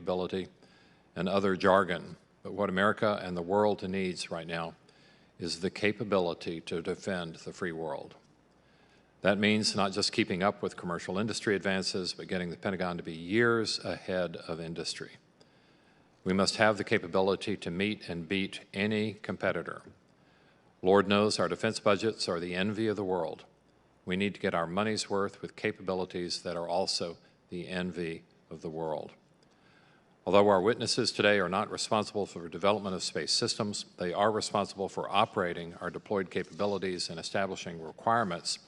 capability and other jargon. But what America and the world needs right now is the capability to defend the free world. That means not just keeping up with commercial industry advances, but getting the Pentagon to be years ahead of industry. We must have the capability to meet and beat any competitor. Lord knows our defense budgets are the envy of the world. We need to get our money's worth with capabilities that are also the envy of the world. Although our witnesses today are not responsible for the development of space systems, they are responsible for operating our deployed capabilities and establishing requirements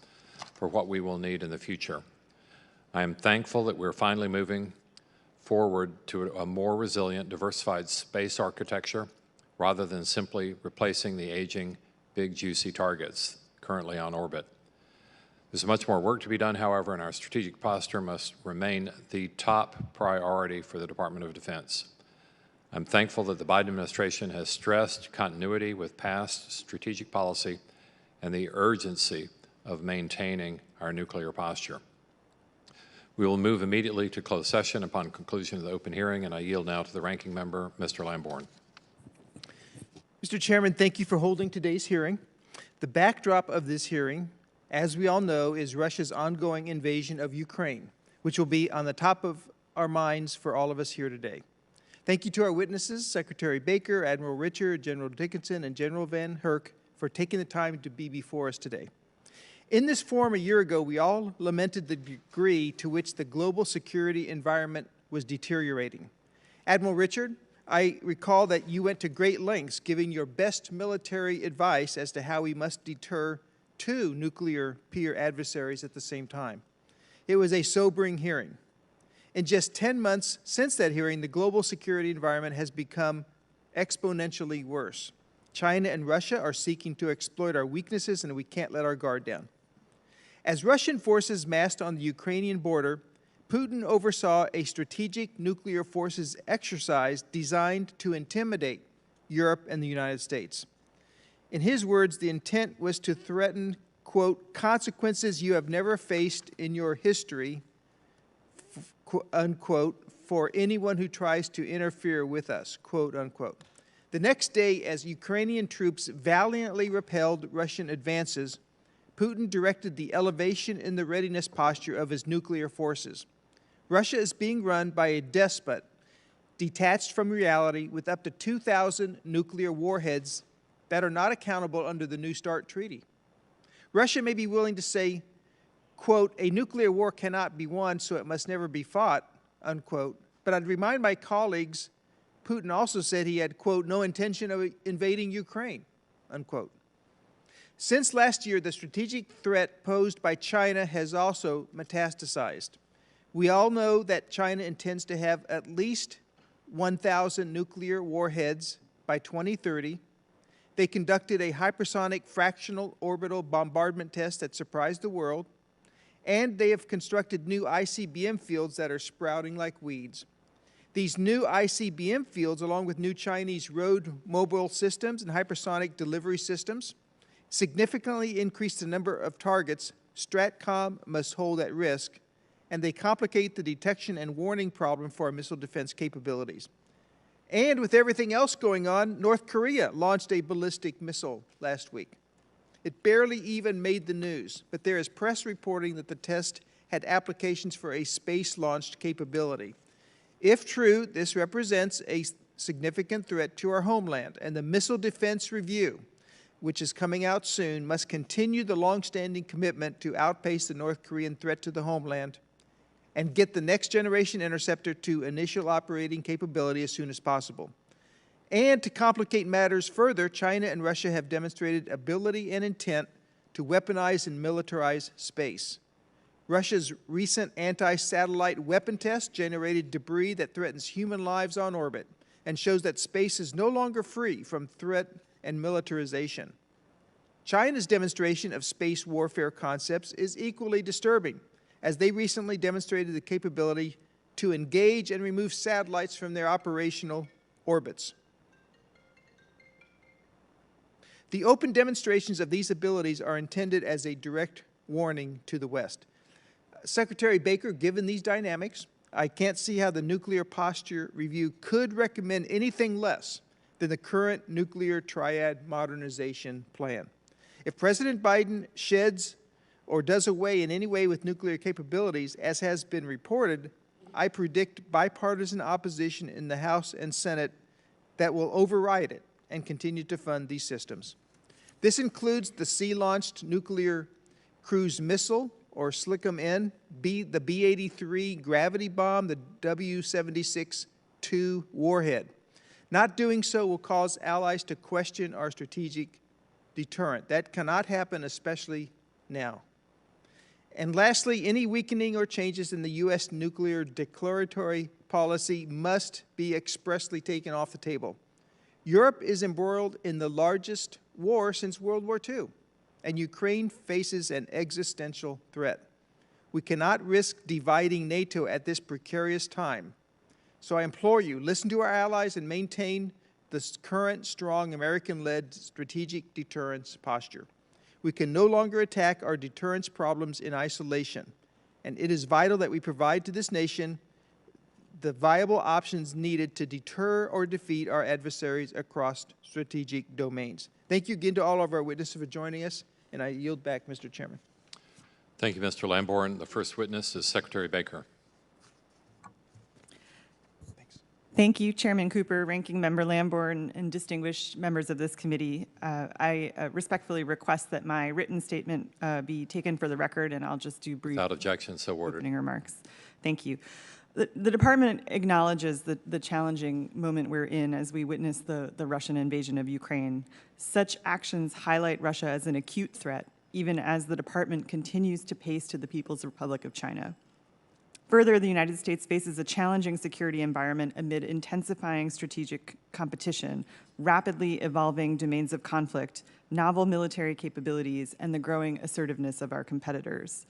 for what we will need in the future. I am thankful that we're finally moving forward to a more resilient, diversified space architecture rather than simply replacing the aging, big, juicy targets currently on orbit. There's much more work to be done, however, and our strategic posture must remain the top priority for the Department of Defense. I'm thankful that the Biden administration has stressed continuity with past strategic policy and the urgency of maintaining our nuclear posture. We will move immediately to closed session upon conclusion of the open hearing, and I yield now to the ranking member, Mr. Lamborn. Mr. Chairman, thank you for holding today's hearing. The backdrop of this hearing, as we all know, is Russia's ongoing invasion of Ukraine, which will be on the top of our minds for all of us here today. Thank you to our witnesses, Secretary Baker, Admiral Richard, General Dickinson, and General Van Herk, for taking the time to be before us today. In this forum a year ago, we all lamented the degree to which the global security environment was deteriorating. Admiral Richard, I recall that you went to great lengths giving your best military advice as to how we must deter two nuclear peer adversaries at the same time. It was a sobering hearing. In just 10 months since that hearing, the global security environment has become exponentially worse. China and Russia are seeking to exploit our weaknesses, and we can't let our guard down. As Russian forces massed on the Ukrainian border, Putin oversaw a strategic nuclear forces exercise designed to intimidate Europe and the United States. In his words, the intent was to threaten, quote, consequences you have never faced in your history, unquote, for anyone who tries to interfere with us, quote, unquote. The next day, as Ukrainian troops valiantly repelled Russian advances, Putin directed the elevation in the readiness posture of his nuclear forces. Russia is being run by a despot detached from reality with up to 2,000 nuclear warheads that are not accountable under the New START treaty. Russia may be willing to say, quote, a nuclear war cannot be won, so it must never be fought, unquote. But I'd remind my colleagues, Putin also said he had, quote, no intention of invading Ukraine, unquote. Since last year, the strategic threat posed by China has also metastasized. We all know that China intends to have at least 1,000 nuclear warheads by 2030. They conducted a hypersonic fractional orbital bombardment test that surprised the world, and they have constructed new ICBM fields that are sprouting like weeds. These new ICBM fields, along with new Chinese road mobile systems and hypersonic delivery systems, significantly increase the number of targets STRATCOM must hold at risk, and they complicate the detection and warning problem for our missile defense capabilities. And with everything else going on, North Korea launched a ballistic missile last week. It barely even made the news, but there is press reporting that the test had applications for a space-launched capability. If true, this represents a significant threat to our homeland, and the Missile Defense Review, which is coming out soon, must continue the longstanding commitment to outpace the North Korean threat to the homeland and get the next generation interceptor to initial operating capability as soon as possible. And to complicate matters further, China and Russia have demonstrated ability and intent to weaponize and militarize space. Russia's recent anti-satellite weapon test generated debris that threatens human lives on orbit and shows that space is no longer free from threat and militarization. China's demonstration of space warfare concepts is equally disturbing, as they recently demonstrated the capability to engage and remove satellites from their operational orbits. The open demonstrations of these abilities are intended as a direct warning to the West. Secretary Baker, given these dynamics, I can't see how the Nuclear Posture Review could recommend anything less than the current nuclear triad modernization plan. If President Biden sheds or does away in any way with nuclear capabilities, as has been reported, I predict bipartisan opposition in the House and Senate that will override it and continue to fund these systems. This includes the sea-launched nuclear cruise missile, or SLICM-N, the B-83 gravity bomb, the W-76-2 warhead. Not doing so will cause allies to question our strategic deterrent. That cannot happen, especially now. And lastly, any weakening or changes in the U.S. nuclear declaratory policy must be expressly taken off the table. Europe is embroiled in the largest war since World War II, and Ukraine faces an existential threat. We cannot risk dividing NATO at this precarious time. So I implore you, listen to our allies and maintain the current strong American-led strategic deterrence posture. We can no longer attack our deterrence problems in isolation, and it is vital that we provide to this nation the viable options needed to deter or defeat our adversaries across strategic domains. Thank you again to all of our witnesses for joining us, and I yield back, Mr. Chairman. Thank you, Mr. Lamborn. The first witness is Secretary Baker. Thank you, Chairman Cooper, Ranking Member Lamborn, and distinguished members of this committee. I respectfully request that my written statement be taken for the record, and I'll just do brief Without objection, so ordered. opening remarks. Thank you. The Department acknowledges the challenging moment we're in as we witness the Russian invasion of Ukraine. Such actions highlight Russia as an acute threat, even as the Department continues to pace to the People's Republic of China. Further, the United States faces a challenging security environment amid intensifying strategic competition, rapidly evolving domains of conflict, novel military capabilities, and the growing assertiveness of our competitors.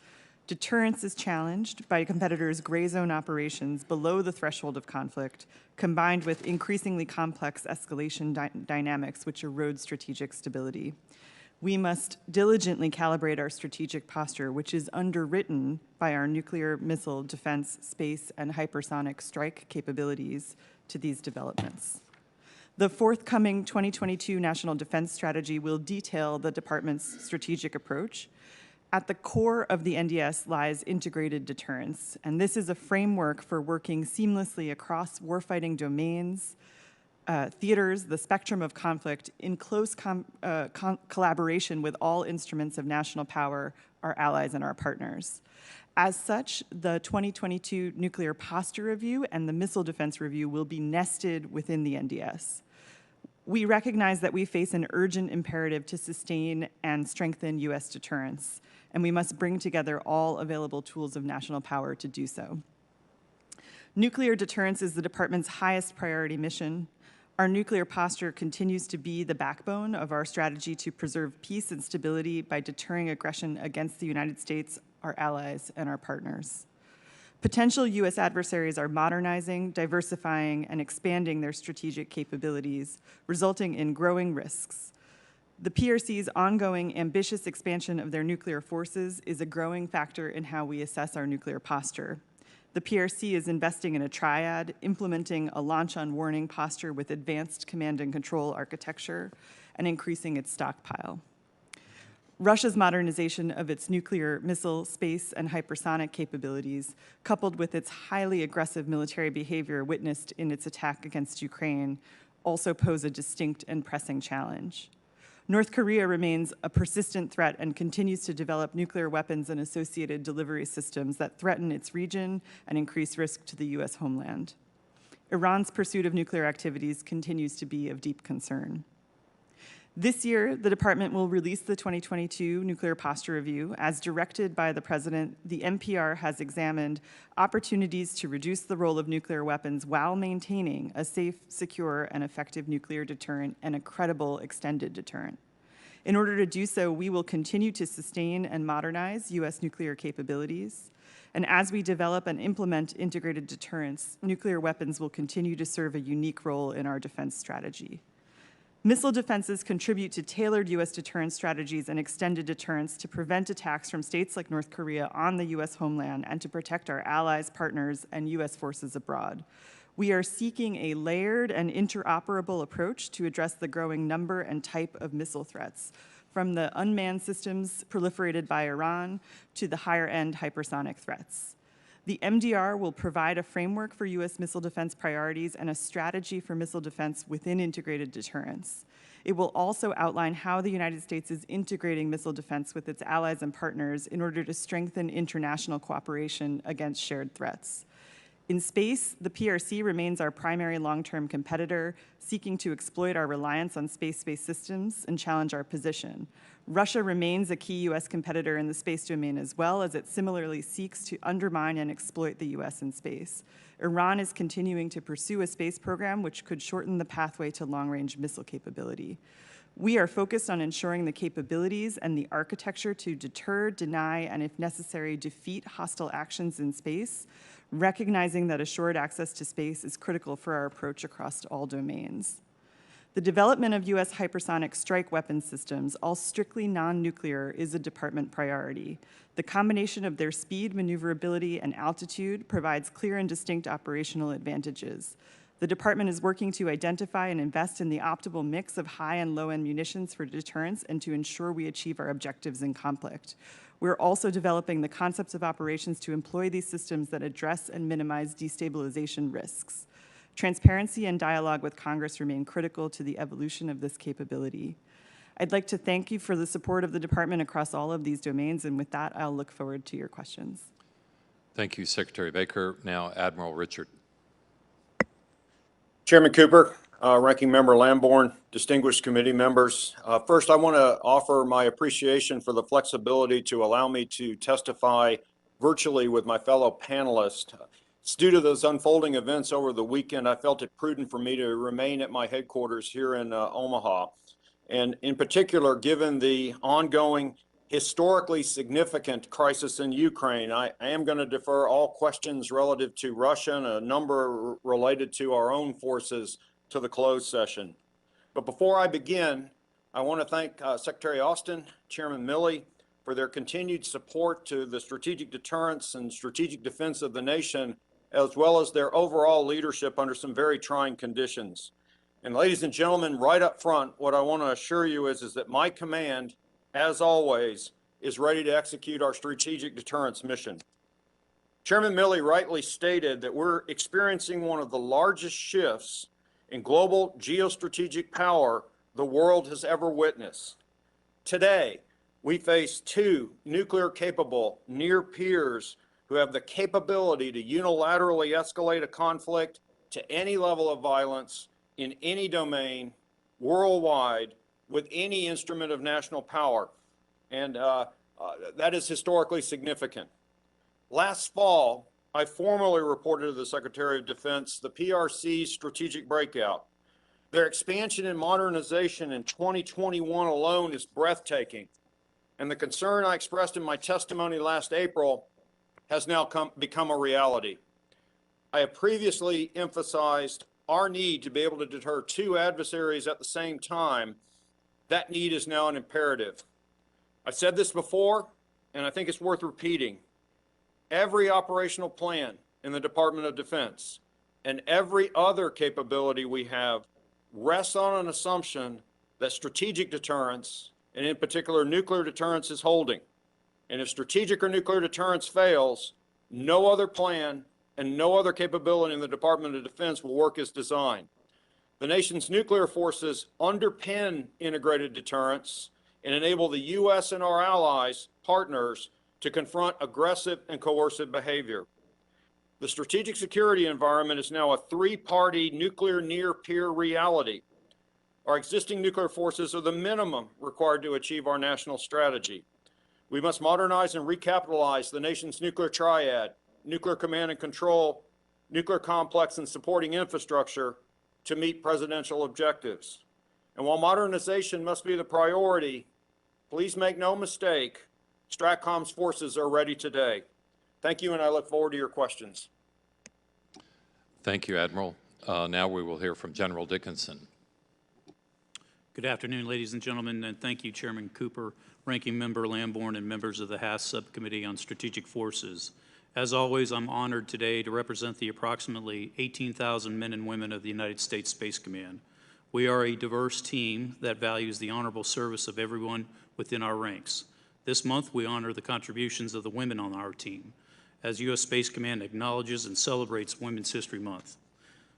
Deterrence is challenged by competitors' gray zone operations below the threshold of conflict, combined with increasingly complex escalation dynamics which erode strategic stability. We must diligently calibrate our strategic posture, which is underwritten by our nuclear missile defense, space, and hypersonic strike capabilities to these developments. The forthcoming 2022 National Defense Strategy will detail the Department's strategic approach. At the core of the NDS lies integrated deterrence, and this is a framework for working seamlessly across warfighting domains, theaters, the spectrum of conflict, in close collaboration with all instruments of national power, our allies and our partners. As such, the 2022 Nuclear Posture Review and the Missile Defense Review will be nested within the NDS. We recognize that we face an urgent imperative to sustain and strengthen U.S. deterrence, and we must bring together all available tools of national power to do so. Nuclear deterrence is the Department's highest priority mission. Our nuclear posture continues to be the backbone of our strategy to preserve peace and stability by deterring aggression against the United States, our allies, and our partners. Potential U.S. adversaries are modernizing, diversifying, and expanding their strategic capabilities, resulting in growing risks. The PRC's ongoing ambitious expansion of their nuclear forces is a growing factor in how we assess our nuclear posture. The PRC is investing in a triad, implementing a launch-on-warning posture with advanced command and control architecture, and increasing its stockpile. Russia's modernization of its nuclear missile, space, and hypersonic capabilities, coupled with its highly aggressive military behavior witnessed in its attack against Ukraine, also pose a distinct and pressing challenge. North Korea remains a persistent threat and continues to develop nuclear weapons and associated delivery systems that threaten its region and increase risk to the U.S. homeland. Iran's pursuit of nuclear activities continues to be of deep concern. This year, the Department will release the 2022 Nuclear Posture Review. As directed by the President, the NPR has examined opportunities to reduce the role of nuclear weapons while maintaining a safe, secure, and effective nuclear deterrent and a credible extended deterrent. In order to do so, we will continue to sustain and modernize U.S. nuclear capabilities. And as we develop and implement integrated deterrence, nuclear weapons will continue to serve a unique role in our defense strategy. Missile defenses contribute to tailored U.S. deterrence strategies and extended deterrence to prevent attacks from states like North Korea on the U.S. homeland and to protect our allies, partners, and U.S. forces abroad. We are seeking a layered and interoperable approach to address the growing number and type of missile threats, from the unmanned systems proliferated by Iran to the higher-end hypersonic threats. The MDR will provide a framework for U.S. missile defense priorities and a strategy for missile defense within integrated deterrence. It will also outline how the United States is integrating missile defense with its allies and partners in order to strengthen international cooperation against shared threats. In space, the PRC remains our primary long-term competitor, seeking to exploit our reliance on space-based systems and challenge our position. Russia remains a key U.S. competitor in the space domain as well, as it similarly seeks to undermine and exploit the U.S. in space. Iran is continuing to pursue a space program which could shorten the pathway to long-range missile capability. We are focused on ensuring the capabilities and the architecture to deter, deny, and if necessary, defeat hostile actions in space, recognizing that assured access to space is critical for our approach across all domains. The development of U.S. hypersonic strike weapon systems, all strictly non-nuclear, is a department priority. The combination of their speed, maneuverability, and altitude provides clear and distinct operational advantages. The department is working to identify and invest in the optimal mix of high and low-end munitions for deterrence and to ensure we achieve our objectives in conflict. We're also developing the concepts of operations to employ these systems that address and minimize destabilization risks. Transparency and dialogue with Congress remain critical to the evolution of this capability. I'd like to thank you for the support of the department across all of these domains, and with that, I'll look forward to your questions. Thank you, Secretary Baker. Now, Admiral Richard. Chairman Cooper, Ranking Member Lamborn, distinguished committee members. First, I want to offer my appreciation for the flexibility to allow me to testify virtually with my fellow panelists. It's due to those unfolding events over the weekend, I felt it prudent for me to remain at my headquarters here in Omaha. And in particular, given the ongoing historically significant crisis in Ukraine, I am going to defer all questions relative to Russia and a number related to our own forces to the closed session. But before I begin, I want to thank Secretary Austin, Chairman Milley, for their continued support to the strategic deterrence and strategic defense of the nation, as well as their overall leadership under some very trying conditions. And ladies and gentlemen, right up front, what I want to assure you is that my command, as always, is ready to execute our strategic deterrence mission. Chairman Milley rightly stated that we're experiencing one of the largest shifts in global geostrategic power the world has ever witnessed. Today, we face two nuclear-capable near peers who have the capability to unilaterally escalate a conflict to any level of violence in any domain, worldwide, with any instrument of national power. And that is historically significant. Last fall, I formally reported to the Secretary of Defense the PRC's strategic breakout. Their expansion and modernization in 2021 alone is breathtaking. And the concern I expressed in my testimony last April has now become a reality. I have previously emphasized our need to be able to deter two adversaries at the same time. That need is now an imperative. I've said this before, and I think it's worth repeating. Every operational plan in the Department of Defense and every other capability we have rests on an assumption that strategic deterrence, and in particular nuclear deterrence, is holding. And if strategic or nuclear deterrence fails, no other plan and no other capability in the Department of Defense will work as designed. The nation's nuclear forces underpin integrated deterrence and enable the U.S. and our allies, partners, to confront aggressive and coercive behavior. The strategic security environment is now a three-party nuclear near-peer reality. Our existing nuclear forces are the minimum required to achieve our national strategy. We must modernize and recapitalize the nation's nuclear triad, nuclear command and control, nuclear complex and supporting infrastructure to meet presidential objectives. And while modernization must be the priority, please make no mistake, STRATCOM's forces are ready today. Thank you, and I look forward to your questions. Thank you, Admiral. Now we will hear from General Dickinson. Good afternoon, ladies and gentlemen, and thank you, Chairman Cooper, Ranking Member Lambourne, and members of the House Subcommittee on Strategic Forces. As always, I'm honored today to represent the approximately 18,000 men and women of the United States Space Command. We are a diverse team that values the honorable service of everyone within our ranks. This month, we honor the contributions of the women on our team, as U.S. Space Command acknowledges and celebrates Women's History Month.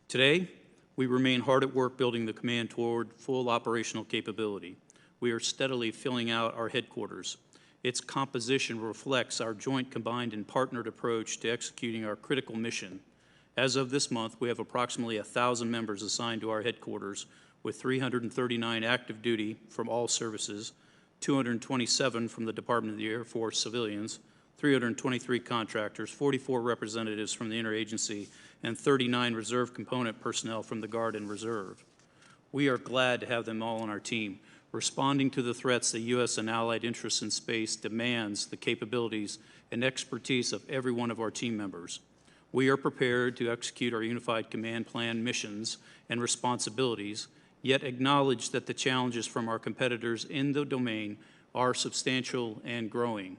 Today, we remain hard at work building the command toward full operational capability. We are steadily filling out our headquarters. Its composition reflects our joint combined and partnered approach to executing our critical mission. As of this month, we have approximately 1,000 members assigned to our headquarters, with 339 active duty from all services, 227 from the Department of the Air Force civilians, 323 contractors, 44 representatives from the interagency, and 39 reserve component personnel from the Guard and Reserve. We are glad to have them all on our team. Responding to the threats that U.S. and allied interests in space demands the capabilities and expertise of every one of our team members. We are prepared to execute our unified command plan missions and responsibilities, yet acknowledge that the challenges from our competitors in the domain are substantial and growing.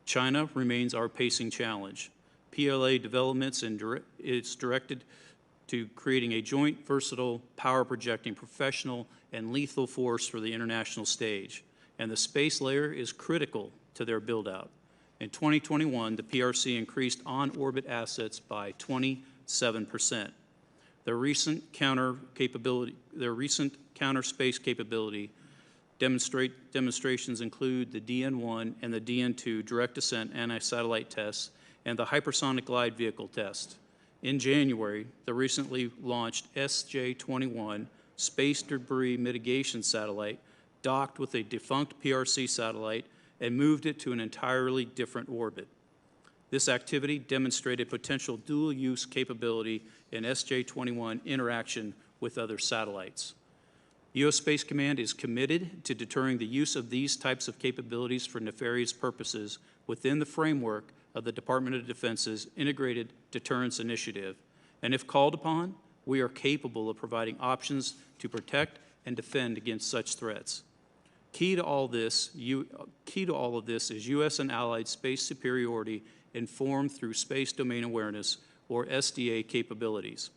China remains our pacing challenge. PLA developments is directed to creating a joint, versatile, power-projecting, professional, and lethal force for the international stage, and the space layer is critical to their build-out. In 2021, the PRC increased on-orbit assets by 27%. Their recent counter space capability demonstrations include the DN-1 and the DN-2 direct descent anti-satellite tests and the hypersonic glide vehicle test. In January, the recently launched SJ-21 space debris mitigation satellite docked with a defunct PRC satellite and moved it to an entirely different orbit. This activity demonstrated potential dual-use capability in SJ-21 interaction with other satellites. U.S. Space Command is committed to deterring the use of these types of capabilities for nefarious purposes within the framework of the Department of Defense's Integrated Deterrence Initiative, and if called upon, we are capable of providing options to protect and defend against such threats. Key to all of this is U.S. and allied space superiority informed through space domain awareness, or SDA capabilities.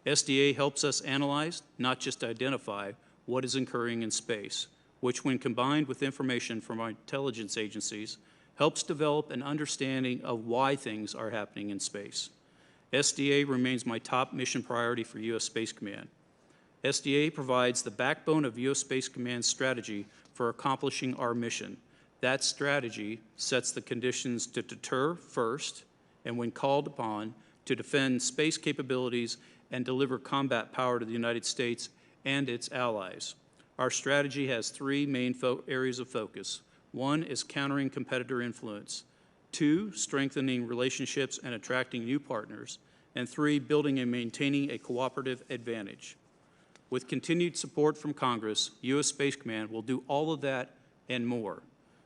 SDA helps us analyze, not just identify, what is occurring in space, which when combined with information from our intelligence agencies, helps develop an understanding of why things are happening in space. SDA remains my top mission priority for U.S. Space Command. SDA provides the backbone of U.S. Space Command's strategy for accomplishing our mission. That strategy sets the conditions to deter first, and when called upon, to defend space capabilities and deliver combat power to the United States and its allies. Our strategy has three main areas of focus. One is countering competitor influence. Two, strengthening relationships and attracting new partners. And three, building and maintaining a cooperative advantage. With continued support from Congress, U.S. Space Command will do all of that and more.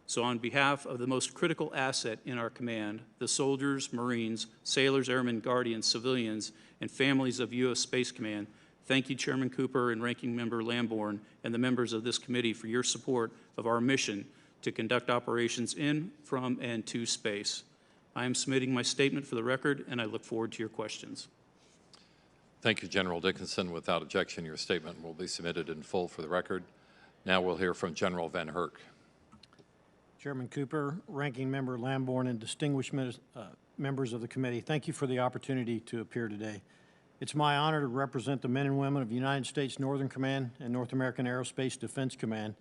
So on behalf of the most critical asset in our command, the soldiers, Marines, sailors, airmen, guardians, civilians, and families of U.S. Space Command, thank you, Chairman Cooper and Ranking Member Lambourne, and the members of this committee for your support of our mission to conduct operations in, from, and to space. I am submitting my statement for the record, and I look forward to your questions. Thank you, General Dickinson. Without objection, your statement will be submitted in full for the record. Now we'll hear from General Van Herk. Chairman Cooper, Ranking Member Lambourne, and distinguished members of the committee, thank you for the opportunity to appear today. It's my honor to represent the men and women of United States Northern Command and North American Aerospace Defense Command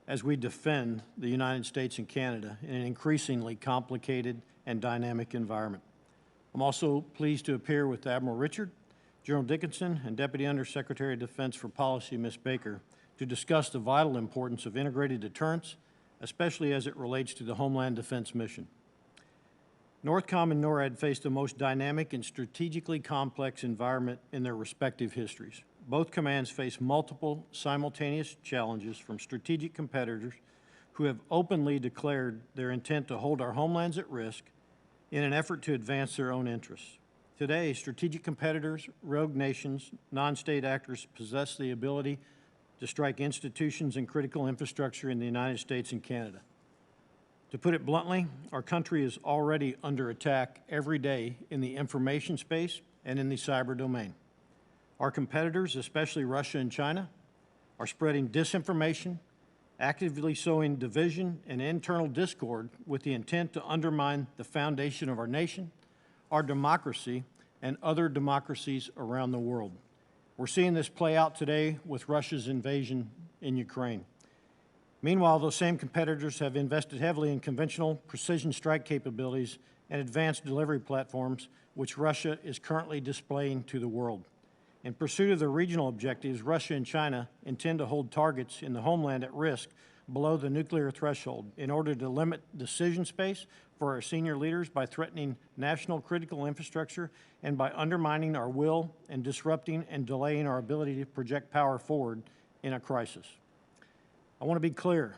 as we defend the United States and Canada in an increasingly complicated and dynamic environment. I'm also pleased to appear with Admiral Richard, General Dickinson, and Deputy Undersecretary of Defense for Policy, Ms. Baker, to discuss the vital importance of integrated deterrence, especially as it relates to the Homeland Defense mission. NORTHCOM and NORAD face the most dynamic and strategically complex environment in their respective histories. Both commands face multiple simultaneous challenges from strategic competitors who have openly declared their intent to hold our homelands at risk in an effort to advance their own interests. Today, strategic competitors, rogue nations, non-state actors possess the ability to strike institutions and critical infrastructure in the United States and Canada. To put it bluntly, our country is already under attack every day in the information space and in the cyber domain. Our competitors, especially Russia and China, are spreading disinformation, actively sowing division and internal discord with the intent to undermine the foundation of our nation, our democracy, and other democracies around the world. We're seeing this play out today with Russia's invasion in Ukraine. Meanwhile, those same competitors have invested heavily in conventional precision strike capabilities and advanced delivery platforms, which Russia is currently displaying to the world. In pursuit of their regional objectives, Russia and China intend to hold targets in the homeland at risk below the nuclear threshold in order to limit decision space for our senior leaders by threatening national critical infrastructure and by undermining our will and disrupting and delaying our ability to project power forward in a crisis. I want to be clear.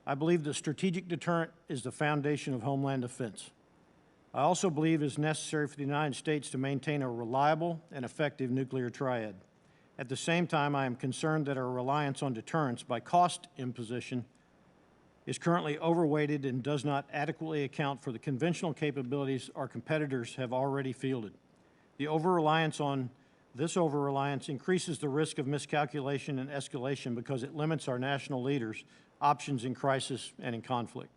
I believe the strategic deterrent is the foundation of homeland defense. I also believe it is necessary for the United States to maintain a reliable and effective nuclear triad. At the same time, I am concerned that our reliance on deterrence by cost imposition is currently overweighted and does not adequately account for the conventional capabilities our competitors have already fielded. This over-reliance increases the risk of miscalculation and escalation because it limits our national leaders' options in crisis and in conflict.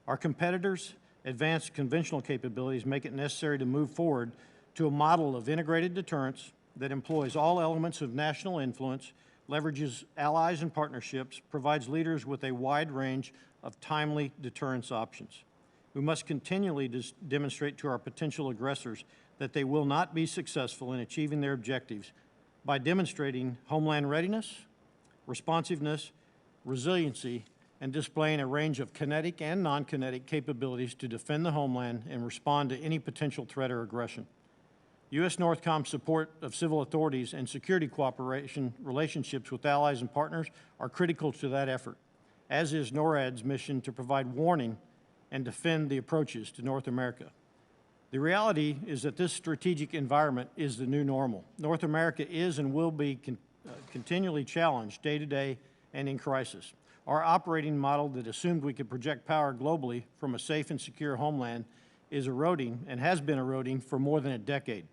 Our competitors' advanced conventional capabilities make it necessary to move forward to a model of integrated deterrence that employs all elements of national influence, leverages allies and partnerships, provides leaders with a wide range of timely deterrence options. We must continually demonstrate to our potential aggressors that they will not be successful in achieving their objectives by demonstrating homeland readiness, responsiveness, resiliency, and displaying a range of kinetic and non-kinetic capabilities to defend the homeland and respond to any potential threat or aggression. U.S. NORTHCOM's support of civil authorities and security cooperation relationships with allies and partners are critical to that effort, as is NORAD's mission to provide warning and defend the approaches to North America. The reality is that this strategic environment is the new normal. North America is and will be continually challenged day to day and in crisis. Our operating model that assumed we could project power globally from a safe and secure homeland is eroding and has been eroding for more than a decade.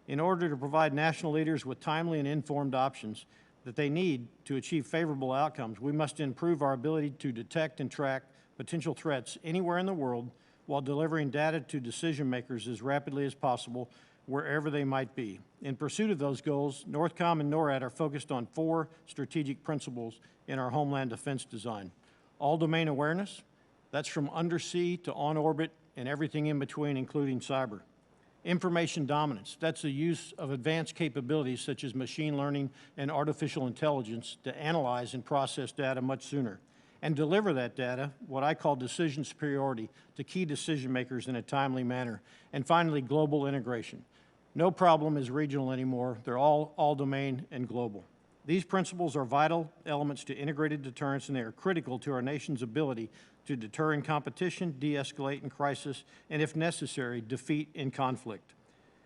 In order to provide national leaders with timely and informed options that they need to achieve favorable outcomes, we must improve our ability to detect and track potential threats anywhere in the world while delivering data to decision makers as rapidly as possible wherever they might be. In pursuit of those goals, NORTHCOM and NORAD are focused on 4 strategic principles in our homeland defense design. All domain awareness, that's from undersea to on orbit and everything in between, including cyber. Information dominance, that's the use of advanced capabilities such as machine learning and artificial intelligence to analyze and process data much sooner and deliver that data, what I call decision superiority, to key decision makers in a timely manner. And finally, global integration. No problem is regional anymore. They're all domain and global. These principles are vital elements to integrated deterrence, and they are critical to our nation's ability to deter in competition, de-escalate in crisis, and if necessary, defeat in conflict.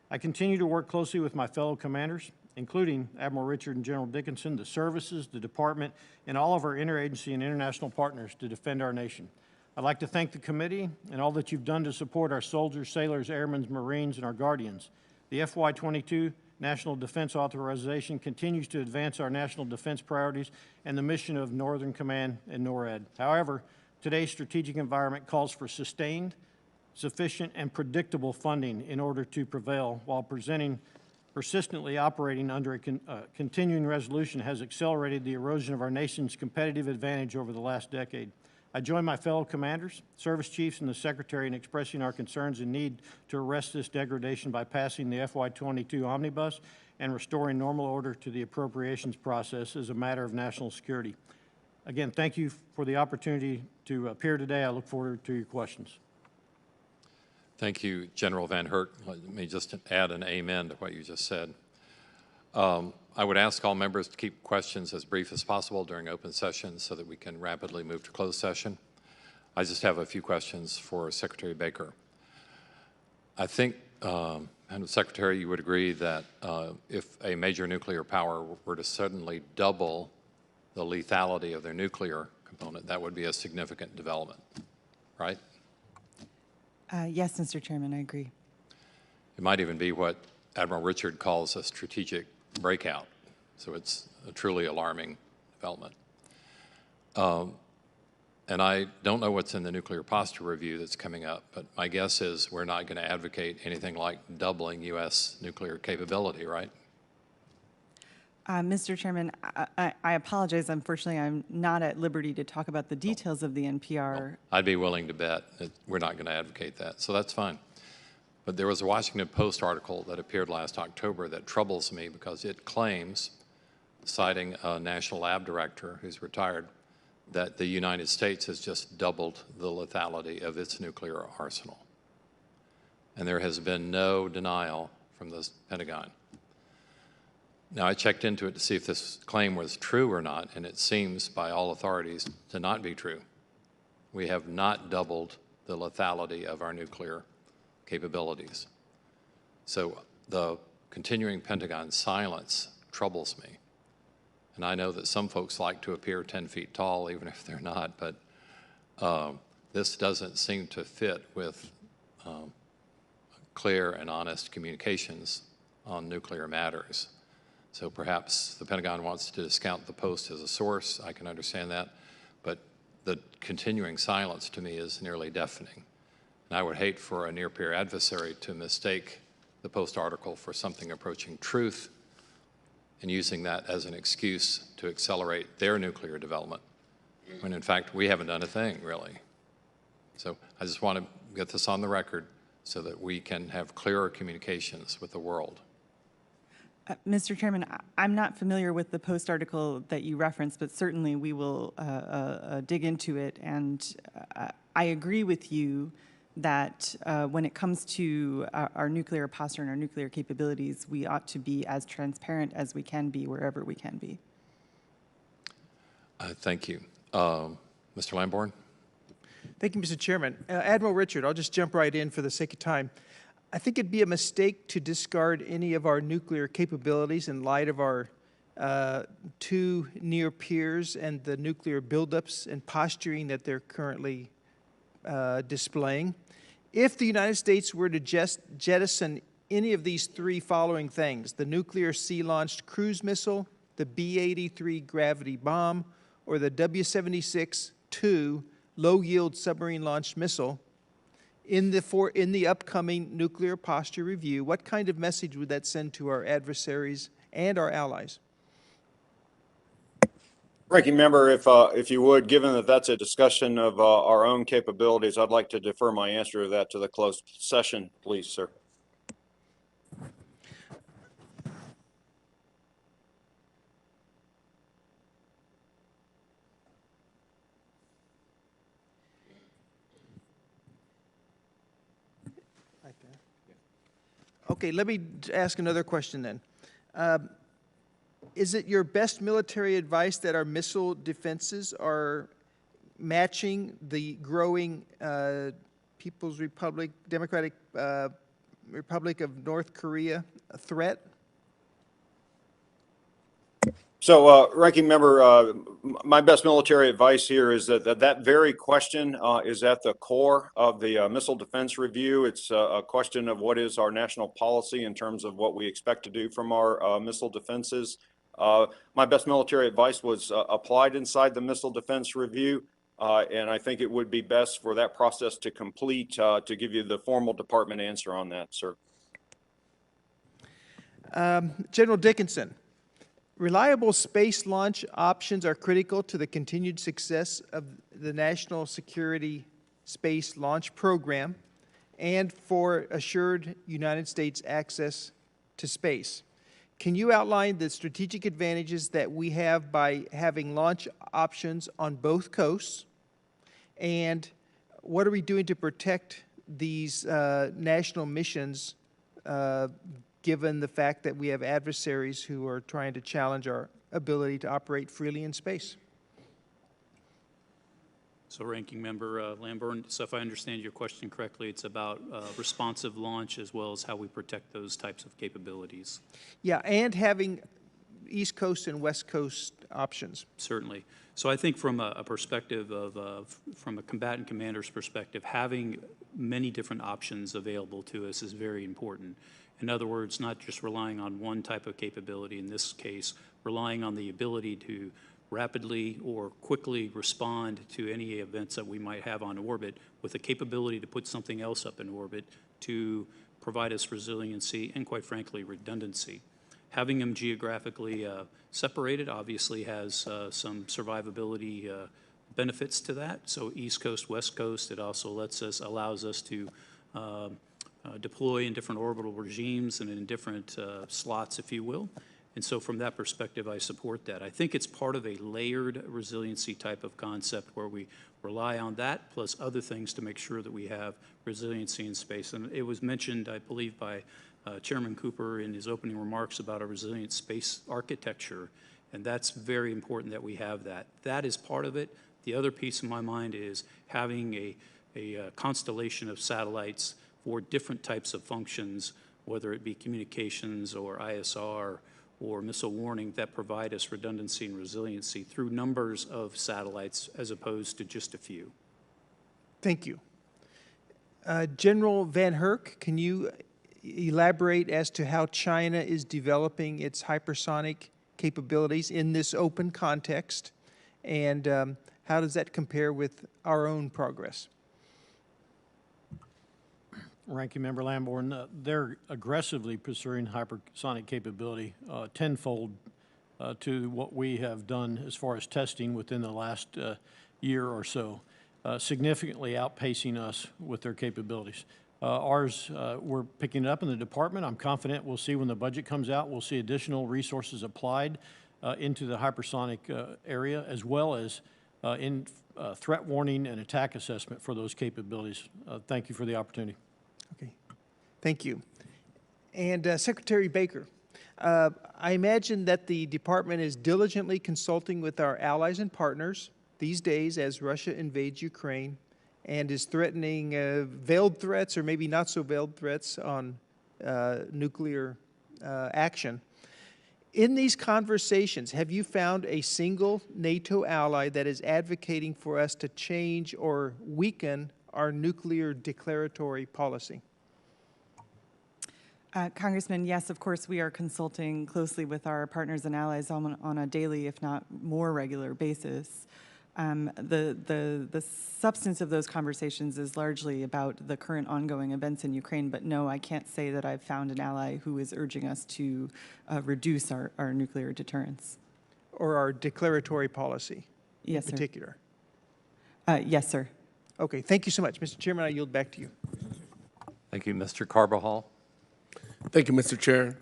I continue to work closely with my fellow commanders, including Admiral Richard and General Dickinson, the services, the department, and all of our interagency and international partners to defend our nation. I'd like to thank the committee and all that you've done to support our soldiers, sailors, airmen, Marines, and our guardians. The FY22 National Defense Authorization continues to advance our national defense priorities and the mission of Northern Command and NORAD. However, today's strategic environment calls for sustained, sufficient, and predictable funding in order to prevail, while persistently operating under a continuing resolution has accelerated the erosion of our nation's competitive advantage over the last decade. I join my fellow commanders, service chiefs, and the Secretary in expressing our concerns and need to arrest this degradation by passing the FY22 omnibus and restoring normal order to the appropriations process as a matter of national security. Again, thank you for the opportunity to appear today. I look forward to your questions. Thank you, General Van Hert. Let me just add an amen to what you just said. I would ask all members to keep questions as brief as possible during open session so that we can rapidly move to closed session. I just have a few questions for Secretary Baker. I think, and Secretary, you would agree that if a major nuclear power were to suddenly double the lethality of their nuclear component, that would be a significant development, right? Yes, Mr. Chairman, I agree. It might even be what Admiral Richard calls a strategic breakout. So it's a truly alarming development. And I don't know what's in the nuclear posture review that's coming up, but my guess is we're not going to advocate anything like doubling U.S. nuclear capability, right? Mr. Chairman, I apologize. Unfortunately, I'm not at liberty to talk about the details of the NPR. Well, I'd be willing to bet that we're not going to advocate that, so that's fine. But there was a Washington Post article that appeared last October that troubles me because it claims, citing a national lab director who's retired, that the United States has just doubled the lethality of its nuclear arsenal. And there has been no denial from the Pentagon. Now, I checked into it to see if this claim was true or not, and it seems by all authorities to not be true. We have not doubled the lethality of our nuclear capabilities. So the continuing Pentagon silence troubles me. And I know that some folks like to appear 10 feet tall, even if they're not, but this doesn't seem to fit with clear and honest communications on nuclear matters. So perhaps the Pentagon wants to discount the Post as a source. I can understand that. But the continuing silence to me is nearly deafening. And I would hate for a near-peer adversary to mistake the Post article for something approaching truth and using that as an excuse to accelerate their nuclear development, when in fact we haven't done a thing, really. So I just want to get this on the record so that we can have clearer communications with the world. Mr. Chairman, I'm not familiar with the Post article that you referenced, but certainly we will dig into it. And I agree with you that when it comes to our nuclear posture and our nuclear capabilities, we ought to be as transparent as we can be wherever we can be. Thank you. Mr. Lamborn? Thank you, Mr. Chairman. Admiral Richard, I'll just jump right in for the sake of time. I think it'd be a mistake to discard any of our nuclear capabilities in light of our two near peers and the nuclear buildups and posturing that they're currently displaying. If the United States were to jettison any of these three following things, the nuclear sea-launched cruise missile, the B-83 gravity bomb, or the W-76-2 low-yield submarine-launched missile, in the upcoming nuclear posture review, what kind of message would that send to our adversaries and our allies? Ranking Member, if you would, given that that's a discussion of our own capabilities, I'd like to defer my answer to that to the closed session, please, sir. Okay, let me ask another question then. Is it your best military advice that our missile defenses are matching the growing People's Republic, Democratic Republic of North Korea threat? So, Ranking Member, my best military advice here is that very question is at the core of the Missile Defense Review. It's a question of what is our national policy in terms of what we expect to do from our missile defenses. My best military advice was applied inside the Missile Defense Review, and I think it would be best for that process to complete to give you the formal department answer on that, sir. General Dickinson. Reliable space launch options are critical to the continued success of the National Security Space Launch Program and for assured United States access to space. Can you outline the strategic advantages that we have by having launch options on both coasts? And what are we doing to protect these national missions given the fact that we have adversaries who are trying to challenge our ability to operate freely in space? So Ranking Member Lamborn, so if I understand your question correctly, it's about responsive launch as well as how we protect those types of capabilities. Yeah, and having East Coast and West Coast options? Certainly. So I think from a perspective of, from a combatant commander's perspective, having many different options available to us is very important. In other words, not just relying on one type of capability, in this case, relying on the ability to rapidly or quickly respond to any events that we might have on orbit with the capability to put something else up in orbit to provide us resiliency and, quite frankly, redundancy. Having them geographically separated obviously has some survivability benefits to that. So East Coast, West Coast, it also allows us to deploy in different orbital regimes and in different slots, if you will. And so from that perspective, I support that. I think it's part of a layered resiliency type of concept where we rely on that plus other things to make sure that we have resiliency in space. And it was mentioned, I believe, by Chairman Cooper in his opening remarks about a resilient space architecture, and that's very important that we have that. That is part of it. The other piece in my mind is having a constellation of satellites for different types of functions, whether it be communications or ISR or missile warning, that provide us redundancy and resiliency through numbers of satellites as opposed to just a few. Thank you. General Van Herk, can you elaborate as to how China is developing its hypersonic capabilities in this open context, and how does that compare with our own progress? Ranking Member Lamborn, they're aggressively pursuing hypersonic capability tenfold to what we have done as far as testing within the last year or so, significantly outpacing us with their capabilities. Ours, we're picking it up in the department. I'm confident we'll see when the budget comes out, we'll see additional resources applied into the hypersonic area, as well as in threat warning and attack assessment for those capabilities. Thank you for the opportunity. Okay, thank you. And Secretary Baker, I imagine that the department is diligently consulting with our allies and partners these days as Russia invades Ukraine and is threatening veiled threats or maybe not so veiled threats on nuclear action. In these conversations, have you found a single NATO ally that is advocating for us to change or weaken our nuclear declaratory policy? Congressman, yes, of course, we are consulting closely with our partners and allies on a daily, if not more regular basis. The substance of those conversations is largely about the current ongoing events in Ukraine, but no, I can't say that I've found an ally who is urging us to reduce our nuclear deterrence. Or our declaratory policy Yes, in particular? Yes, sir. Okay, thank you so much. Mr. Chairman, I yield back to you. Thank you, Mr. Carbajal. Thank you, Mr. Chair.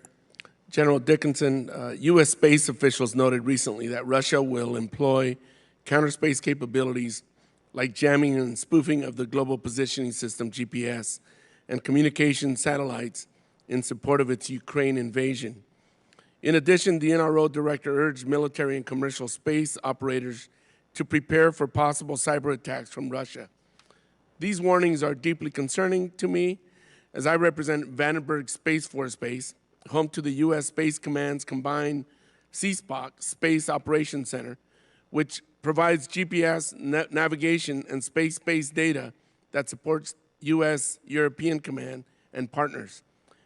General Dickinson, U.S. space officials noted recently that Russia will employ counter-space capabilities like jamming and spoofing of the Global Positioning System, GPS, and communication satellites in support of its Ukraine invasion. In addition, the NRO director urged military and commercial space operators to prepare for possible cyber attacks from Russia. These warnings are deeply concerning to me, as I represent Vandenberg Space Force Base, home to the U.S. Space Command's combined CSPOC Space Operations Center, which provides GPS navigation and space-based data that supports U.S. European Command and partners,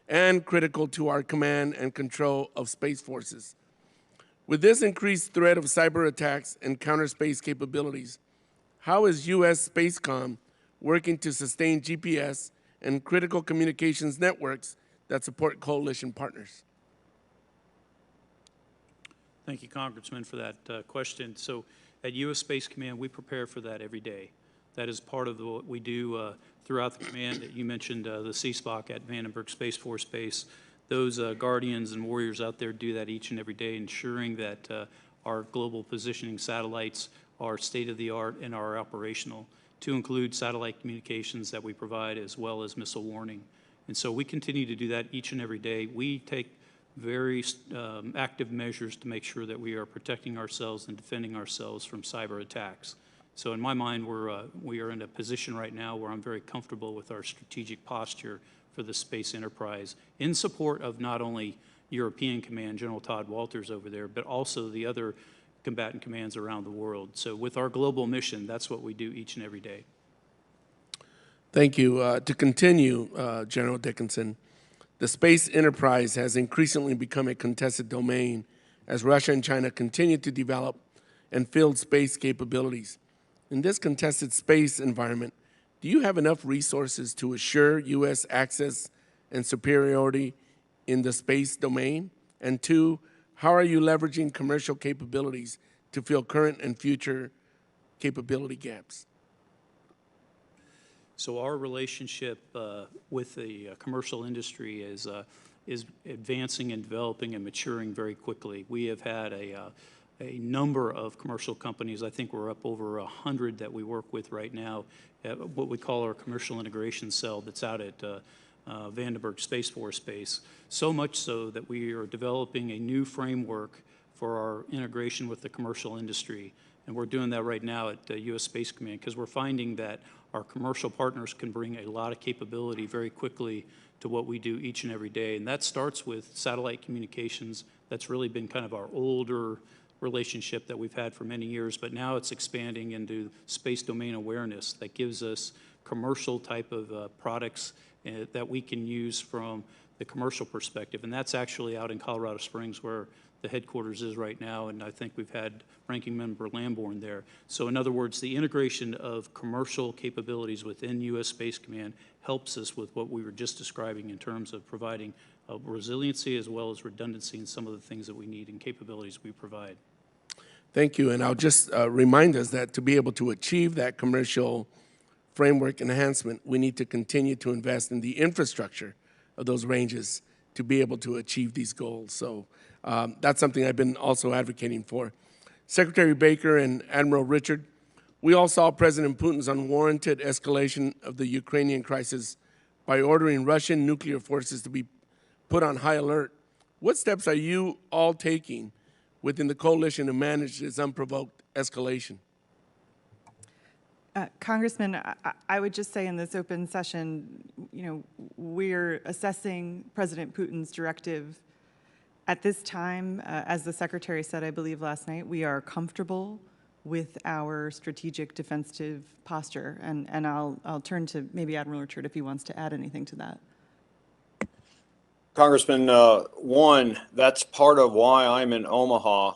and critical to our command and control of space forces. With this increased threat of cyber attacks and counter-space capabilities, how is U.S. Spacecom working to sustain GPS and critical communications networks that support coalition partners? Thank you, Congressman, for that question. So at U.S. Space Command, we prepare for that every day. That is part of what we do throughout the command. You mentioned the CSPOC at Vandenberg Space Force Base. Those guardians and warriors out there do that each and every day, ensuring that our global positioning satellites are state-of-the-art and are operational, to include satellite communications that we provide as well as missile warning. And so we continue to do that each and every day. We take very active measures to make sure that we are protecting ourselves and defending ourselves from cyber attacks. So in my mind, we are in a position right now where I'm very comfortable with our strategic posture for the space enterprise in support of not only European Command, General Todd Walters over there, but also the other combatant commands around the world. So with our global mission, that's what we do each and every day. Thank you. To continue, General Dickinson, the space enterprise has increasingly become a contested domain as Russia and China continue to develop and field space capabilities. In this contested space environment, do you have enough resources to assure U.S. access and superiority in the space domain? And two, how are you leveraging commercial capabilities to fill current and future capability gaps? So our relationship with the commercial industry is advancing and developing and maturing very quickly. We have had a number of commercial companies. I think we're up over 100 that we work with right now at what we call our commercial integration cell that's out at Vandenberg Space Force Base. So much so that we are developing a new framework for our integration with the commercial industry. And we're doing that right now at U.S. Space Command because we're finding that our commercial partners can bring a lot of capability very quickly to what we do each and every day. And that starts with satellite communications. That's really been kind of our older relationship that we've had for many years, but now it's expanding into space domain awareness that gives us commercial type of products that we can use from the commercial perspective. And that's actually out in Colorado Springs where the headquarters is right now, and I think we've had Ranking Member Lamborn there. So in other words, the integration of commercial capabilities within U.S. Space Command helps us with what we were just describing in terms of providing resiliency as well as redundancy in some of the things that we need and capabilities we provide. Thank you, and I'll just remind us that to be able to achieve that commercial framework enhancement, we need to continue to invest in the infrastructure of those ranges to be able to achieve these goals. So that's something I've been also advocating for. Secretary Baker and Admiral Richard, we all saw President Putin's unwarranted escalation of the Ukrainian crisis by ordering Russian nuclear forces to be put on high alert. What steps are you all taking within the coalition to manage this unprovoked escalation? Congressman, I would just say in this open session, we're assessing President Putin's directive. At this time, as the Secretary said, I believe last night, we are comfortable with our strategic defensive posture, and I'll turn to maybe Admiral Richard if he wants to add anything to that. Congressman, one, that's part of why I'm in Omaha,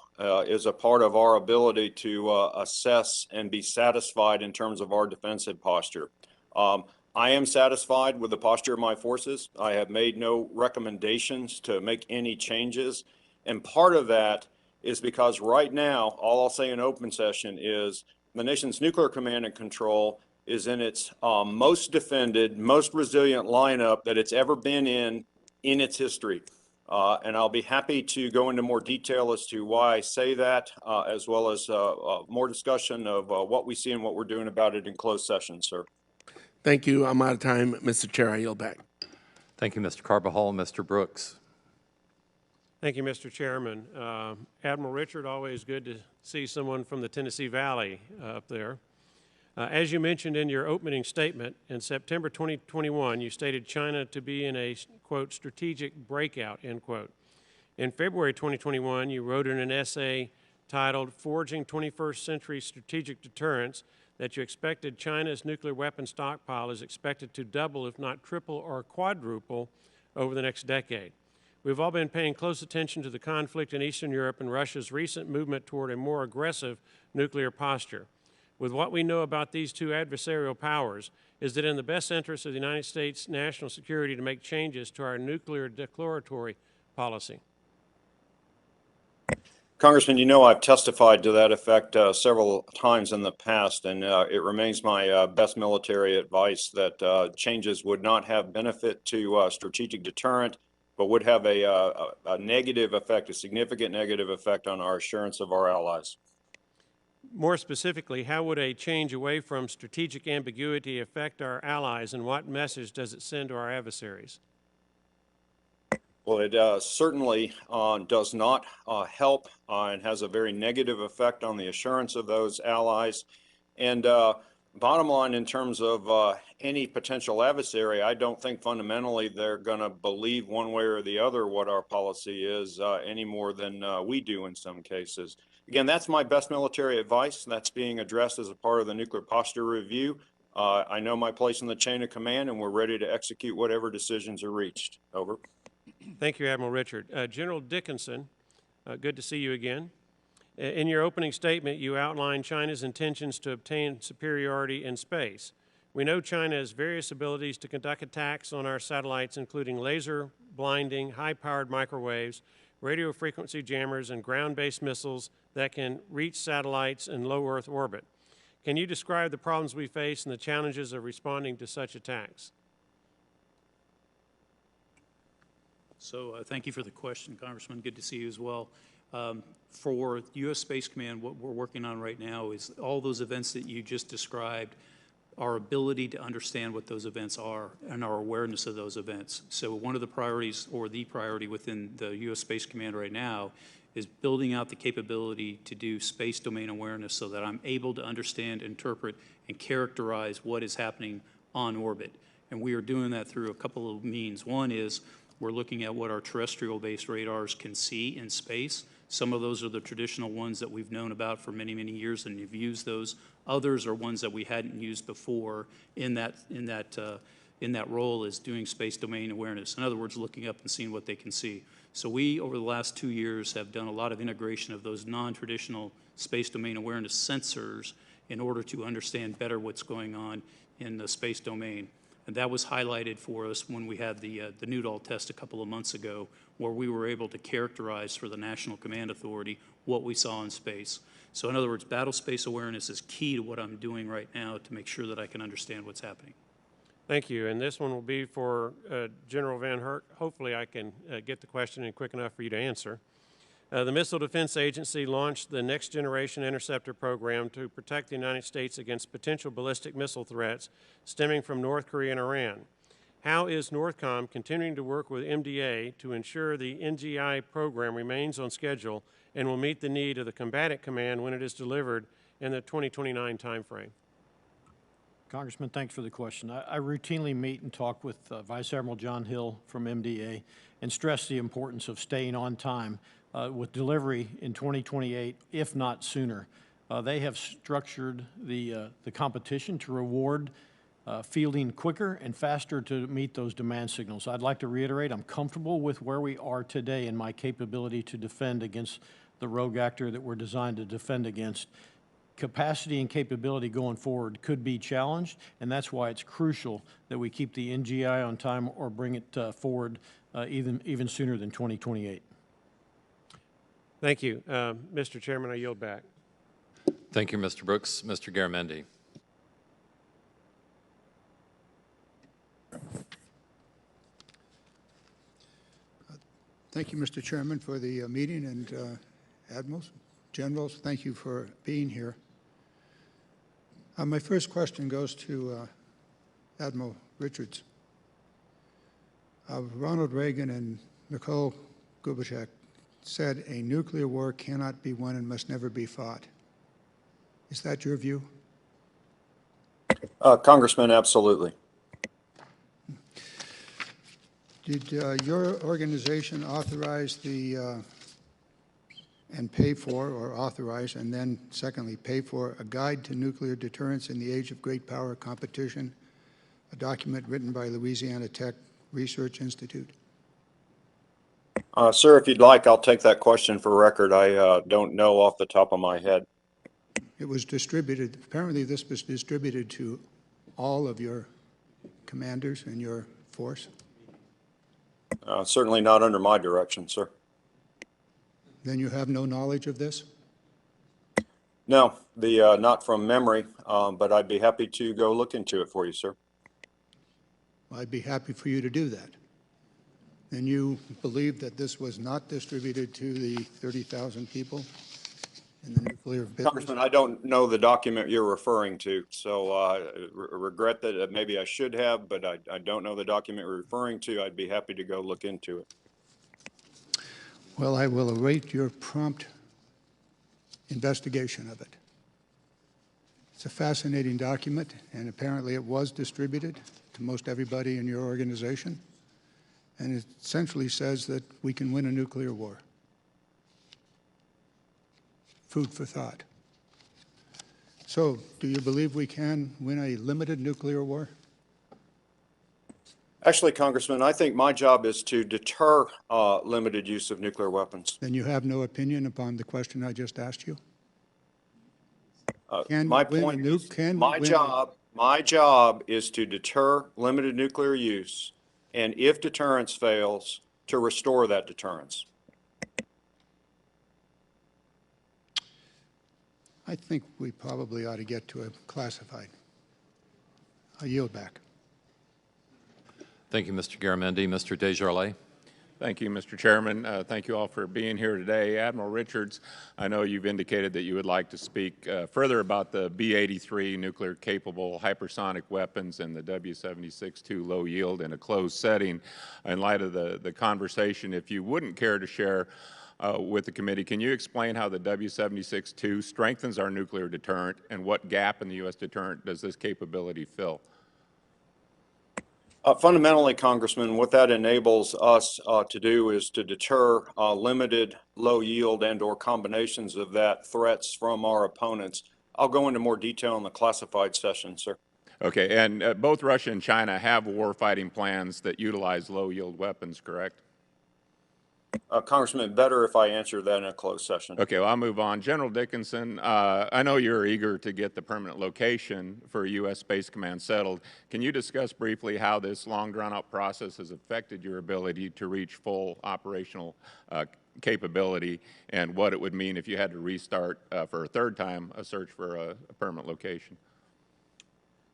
is a part of our ability to assess and be satisfied in terms of our defensive posture. I am satisfied with the posture of my forces. I have made no recommendations to make any changes. And part of that is because right now, all I'll say in open session is the nation's nuclear command and control is in its most defended, most resilient lineup that it's ever been in its history. And I'll be happy to go into more detail as to why I say that, as well as more discussion of what we see and what we're doing about it in closed session, sir. Thank you. I'm out of time. Mr. Chair, I yield back. Thank you, Mr. Carbajal. Mr. Brooks. Thank you, Mr. Chairman. Admiral Richard, always good to see someone from the Tennessee Valley up there. As you mentioned in your opening statement, in September 2021, you stated China to be in a, quote, strategic breakout, end quote. In February 2021, you wrote in an essay titled Forging 21st Century Strategic Deterrence that you expected China's nuclear weapon stockpile is expected to double, if not triple or quadruple, over the next decade. We've all been paying close attention to the conflict in Eastern Europe and Russia's recent movement toward a more aggressive nuclear posture. With what we know about these two adversarial powers, is it in the best interest of the United States national security to make changes to our nuclear declaratory policy? Congressman, you know I've testified to that effect several times in the past, and it remains my best military advice that changes would not have benefit to strategic deterrent, but would have a negative effect, a significant negative effect on our assurance of our allies. More specifically, how would a change away from strategic ambiguity affect our allies, and what message does it send to our adversaries? Well, it certainly does not help and has a very negative effect on the assurance of those allies. And bottom line, in terms of any potential adversary, I don't think fundamentally they're going to believe one way or the other what our policy is any more than we do in some cases. Again, that's my best military advice. That's being addressed as a part of the nuclear posture review. I know my place in the chain of command, and we're ready to execute whatever decisions are reached. Over. Thank you, Admiral Richard. General Dickinson, good to see you again. In your opening statement, you outlined China's intentions to obtain superiority in space. We know China has various abilities to conduct attacks on our satellites, including laser blinding, high-powered microwaves, radio frequency jammers, and ground-based missiles that can reach satellites in low Earth orbit. Can you describe the problems we face and the challenges of responding to such attacks? So thank you for the question, Congressman. Good to see you as well. For U.S. Space Command, what we're working on right now is all those events that you just described, our ability to understand what those events are and our awareness of those events. So one of the priorities, or the priority within the U.S. Space Command right now, is building out the capability to do space domain awareness so that I'm able to understand, interpret, and characterize what is happening on orbit. And we are doing that through a couple of means. One is we're looking at what our terrestrial-based radars can see in space. Some of those are the traditional ones that we've known about for many, many years and have used those. Others are ones that we hadn't used before in that role as doing space domain awareness. In other words, looking up and seeing what they can see. So we, over the last 2 years, have done a lot of integration of those non-traditional space domain awareness sensors in order to understand better what's going on in the space domain. And that was highlighted for us when we had the Newdall test a couple of months ago, where we were able to characterize for the National Command Authority what we saw in space. So in other words, battle space awareness is key to what I'm doing right now to make sure that I can understand what's happening. Thank you. And this one will be for General Van Herk. Hopefully I can get the question in quick enough for you to answer. The Missile Defense Agency launched the Next Generation Interceptor program to protect the United States against potential ballistic missile threats stemming from North Korea and Iran. How is NORTHCOM continuing to work with MDA to ensure the NGI program remains on schedule and will meet the need of the combatant command when it is delivered in the 2029 timeframe? Congressman, thanks for the question. I routinely meet and talk with Vice Admiral John Hill from MDA and stress the importance of staying on time with delivery in 2028, if not sooner. They have structured the competition to reward fielding quicker and faster to meet those demand signals. I'd like to reiterate, I'm comfortable with where we are today in my capability to defend against the rogue actor that we're designed to defend against. Capacity and capability going forward could be challenged, and that's why it's crucial that we keep the NGI on time or bring it forward even sooner than 2028. Thank you. Mr. Chairman, I yield back. Thank you, Mr. Brooks. Mr. Garamendi. Thank you, Mr. Chairman, for the meeting, and admirals, generals, thank you for being here. My first question goes to Admiral Richards. Ronald Reagan and Mikhail Gorbachev said a nuclear war cannot be won and must never be fought. Is that your view? Congressman, absolutely. Did your organization authorize and pay for, or authorize, and then secondly, pay for a guide to nuclear deterrence in the age of great power competition, a document written by Louisiana Tech Research Institute? Sir, if you'd like, I'll take that question for record. I don't know off the top of my head. It was distributed, apparently this was distributed to all of your commanders and your force? Certainly not under my direction, sir. Then you have no knowledge of this? No, not from memory, but I'd be happy to go look into it for you, sir. I'd be happy for you to do that. And you believe that this was not distributed to the 30,000 people in the nuclear business? Congressman, I don't know the document you're referring to, so regret that maybe I should have, but I don't know the document you're referring to. I'd be happy to go look into it. Well, I will await your prompt investigation of it. It's a fascinating document, and apparently it was distributed to most everybody in your organization. And it essentially says that we can win a nuclear war. Food for thought. So, do you believe we can win a limited nuclear war? Actually, Congressman, I think my job is to deter limited use of nuclear weapons. Then you have no opinion upon the question I just asked you? My point is, my job is to deter limited nuclear use, and if deterrence fails, to restore that deterrence. I think we probably ought to get to a classified. I yield back. Thank you, Mr. Garamendi. Mr. Desjardins. Thank you, Mr. Chairman. Thank you all for being here today. Admiral Richards, I know you've indicated that you would like to speak further about the B-83 nuclear-capable hypersonic weapons and the W-76-2 low yield in a closed setting. In light of the conversation, if you wouldn't care to share with the committee, can you explain how the W-76-2 strengthens our nuclear deterrent, and what gap in the U.S. deterrent does this capability fill? Fundamentally, Congressman, what that enables us to do is to deter limited, low yield and or combinations of that threats from our opponents. I'll go into more detail in the classified session, sir. Okay, and both Russia and China have warfighting plans that utilize low yield weapons, correct? Congressman, better if I answer that in a closed session. Okay, well, I'll move on. General Dickinson, I know you're eager to get the permanent location for U.S. Space Command settled. Can you discuss briefly how this long drawn-out process has affected your ability to reach full operational capability, and what it would mean if you had to restart for a third time a search for a permanent location?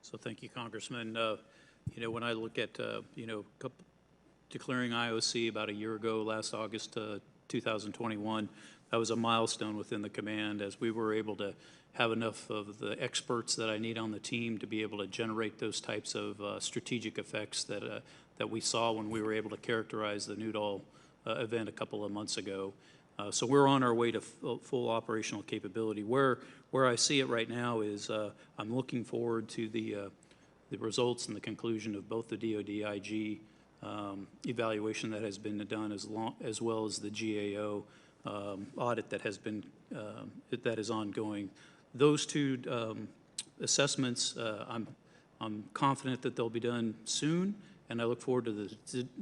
So thank you, Congressman. You know, when I look at, you know, declaring IOC about a year ago, last August 2021, that was a milestone within the command, as we were able to have enough of the experts that I need on the team to be able to generate those types of strategic effects that we saw when we were able to characterize the Noodle event a couple of months ago. So we're on our way to full operational capability. Where I see it right now is I'm looking forward to the results and the conclusion of both the DoD-IG evaluation that has been done, as well as the GAO audit that has been that is ongoing. Those two assessments, I'm confident that they'll be done soon, and I look forward to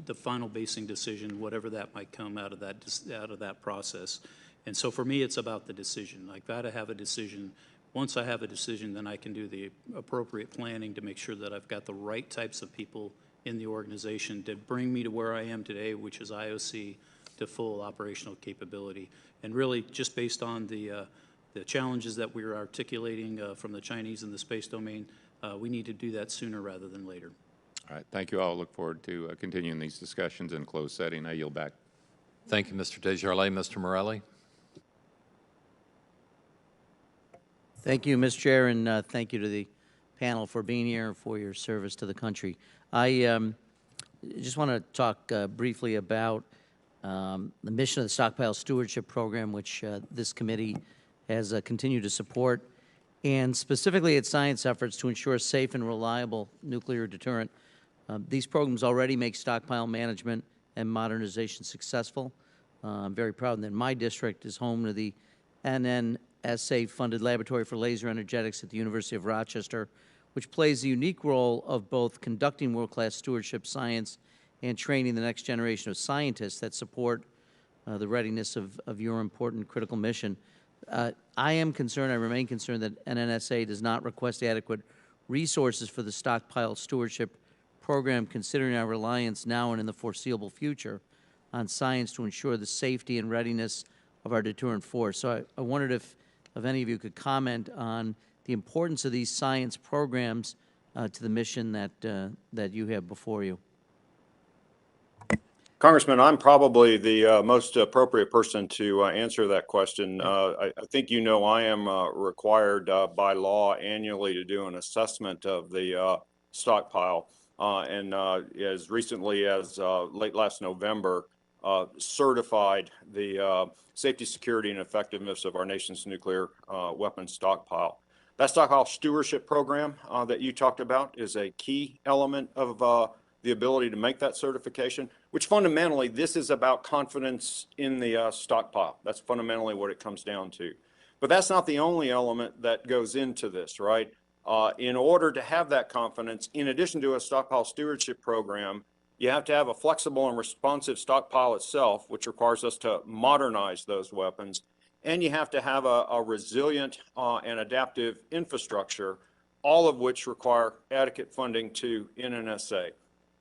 the final basing decision, whatever that might come out of that process. And so for me, it's about the decision. I've got to have a decision. Once I have a decision, then I can do the appropriate planning to make sure that I've got the right types of people in the organization to bring me to where I am today, which is IOC to full operational capability. And really, just based on the challenges that we're articulating from the Chinese in the space domain, we need to do that sooner rather than later. All right, thank you all. Look forward to continuing these discussions in closed setting. I yield back. Thank you, Mr. Desjardins. Mr. Morelli. Thank you, Mr. Chair, and thank you to the panel for being here and for your service to the country. I just want to talk briefly about the mission of the Stockpile Stewardship Program, which this committee has continued to support, and specifically its science efforts to ensure safe and reliable nuclear deterrent. These programs already make stockpile management and modernization successful. I'm very proud that my district is home to the NNSA-funded Laboratory for Laser Energetics at the University of Rochester, which plays the unique role of both conducting world-class stewardship science and training the next generation of scientists that support the readiness of your important critical mission. I am concerned, I remain concerned, that NNSA does not request adequate resources for the stockpile stewardship program, considering our reliance now and in the foreseeable future on science to ensure the safety and readiness of our deterrent force. So I wondered if any of you could comment on the importance of these science programs to the mission that you have before you. Congressman, I'm probably the most appropriate person to answer that question. I think you know I am required by law annually to do an assessment of the stockpile, and as recently as late last November, certified the safety, security, and effectiveness of our nation's nuclear weapons stockpile. That stockpile stewardship program that you talked about is a key element of the ability to make that certification, which fundamentally, this is about confidence in the stockpile. That's fundamentally what it comes down to. But that's not the only element that goes into this, right? In order to have that confidence, in addition to a stockpile stewardship program, you have to have a flexible and responsive stockpile itself, which requires us to modernize those weapons. And you have to have a resilient and adaptive infrastructure, all of which require adequate funding to NNSA.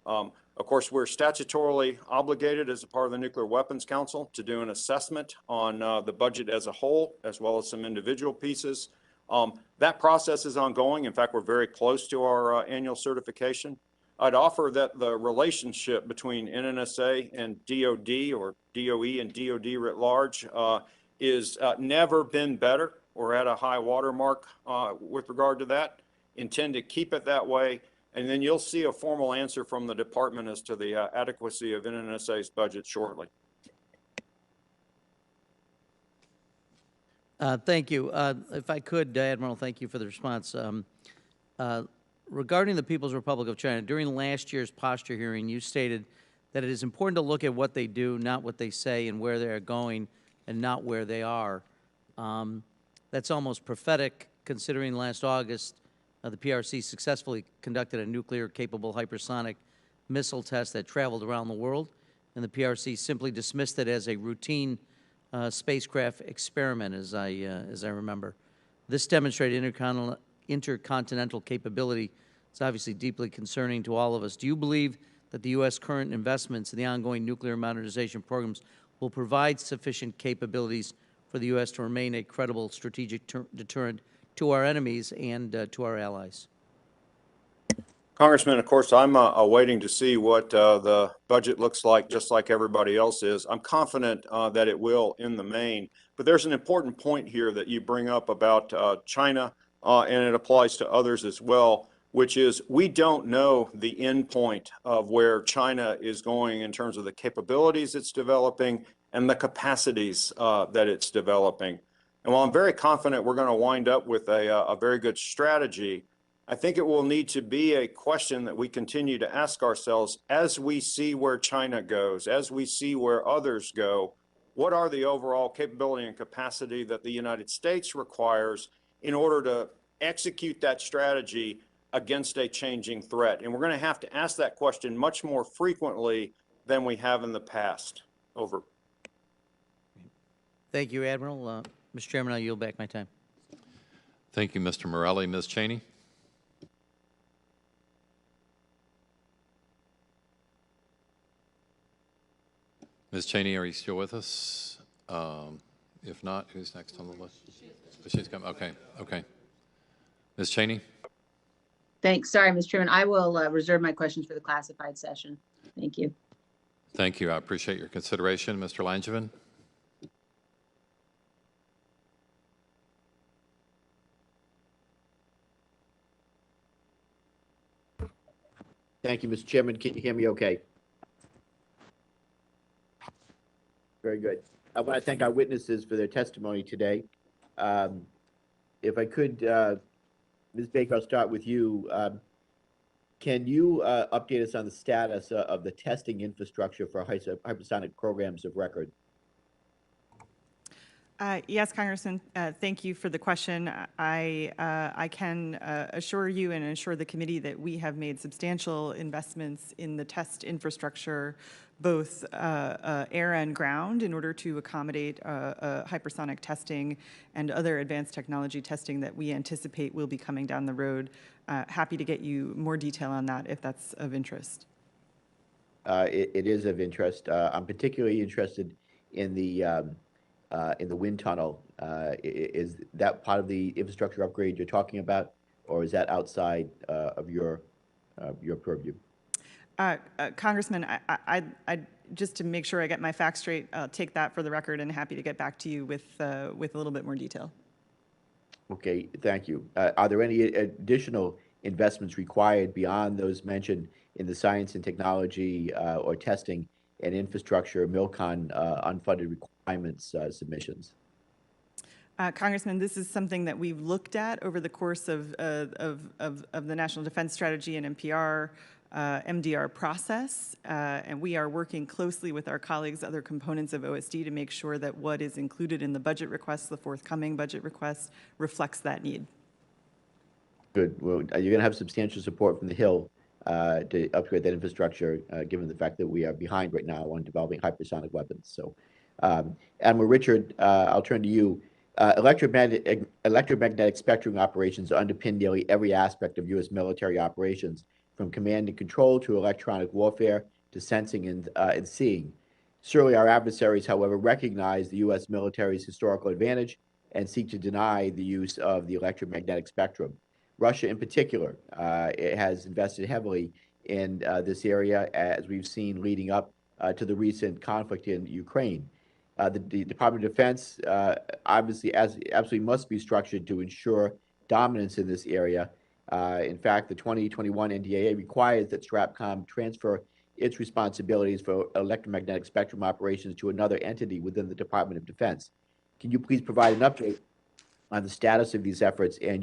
Of course, we're statutorily obligated as a part of the Nuclear Weapons Council to do an assessment on the budget as a whole, as well as some individual pieces. That process is ongoing. In fact, we're very close to our annual certification. I'd offer that the relationship between NNSA and DOD, or DOE and DOD writ large, is never been better. We're at a high watermark with regard to that. Intend to keep it that way. And then you'll see a formal answer from the department as to the adequacy of NNSA's budget shortly. Thank you. If I could, Admiral, thank you for the response. Regarding the People's Republic of China, during last year's posture hearing, you stated that it is important to look at what they do, not what they say, and where they are going, and not where they are. That's almost prophetic, considering last August, the PRC successfully conducted a nuclear-capable hypersonic missile test that traveled around the world, and the PRC simply dismissed it as a routine spacecraft experiment, as I remember. This demonstrated intercontinental capability. It's obviously deeply concerning to all of us. Do you believe that the U.S. current investments in the ongoing nuclear modernization programs will provide sufficient capabilities for the U.S. to remain a credible strategic deterrent to our enemies and to our allies? Congressman, of course, I'm waiting to see what the budget looks like, just like everybody else is. I'm confident that it will in the main. But there's an important point here that you bring up about China, and it applies to others as well, which is we don't know the end point of where China is going in terms of the capabilities it's developing and the capacities that it's developing. And while I'm very confident we're going to wind up with a very good strategy, I think it will need to be a question that we continue to ask ourselves as we see where China goes, as we see where others go. What are the overall capability and capacity that the United States requires in order to execute that strategy against a changing threat? And we're going to have to ask that question much more frequently than we have in the past. Over. Thank you, Admiral. Mr. Chairman, I yield back my time. Thank you, Mr. Morelli. Ms. Cheney? Ms. Cheney, are you still with us? If not, who's next on the list? She's coming. Okay. Okay. Ms. Cheney? Thanks. Sorry, Mr. Chairman. I will reserve my questions for the classified session. Thank you. Thank you. I appreciate your consideration. Mr. Langevin? Thank you, Mr. Chairman. Can you hear me okay? Very good. I want to thank our witnesses for their testimony today. If I could, Ms. Baker, I'll start with you. Can you update us on the status of the testing infrastructure for hypersonic programs of record? Yes, Congressman, thank you for the question. I can assure you and assure the committee that we have made substantial investments in the test infrastructure, both air and ground, in order to accommodate hypersonic testing and other advanced technology testing that we anticipate will be coming down the road. Happy to get you more detail on that if that's of interest. It is of interest. I'm particularly interested in the wind tunnel. Is that part of the infrastructure upgrade you're talking about, or is that outside of your purview? Congressman, I just to make sure I get my facts straight, I'll take that for the record and happy to get back to you with a little bit more detail. Okay, thank you. Are there any additional investments required beyond those mentioned in the science and technology or testing and infrastructure MILCON unfunded requirements submissions? Congressman, this is something that we've looked at over the course of the National Defense Strategy and NPR, MDR process, and we are working closely with our colleagues, other components of OSD, to make sure that what is included in the budget request, the forthcoming budget request, reflects that need. Good. Well, you're going to have substantial support from the Hill to upgrade that infrastructure, given the fact that we are behind right now on developing hypersonic weapons. So, Admiral Richard, I'll turn to you. Electromagnetic spectrum operations underpin nearly every aspect of U.S. military operations, from command and control to electronic warfare to sensing and seeing. Surely our adversaries, however, recognize the U.S. military's historical advantage and seek to deny the use of the electromagnetic spectrum. Russia, in particular, it has invested heavily in this area, as we've seen leading up to the recent conflict in Ukraine. The Department of Defense obviously absolutely must be structured to ensure dominance in this area. In fact, the 2021 NDAA requires that STRATCOM transfer its responsibilities for electromagnetic spectrum operations to another entity within the Department of Defense. Can you please provide an update on the status of these efforts and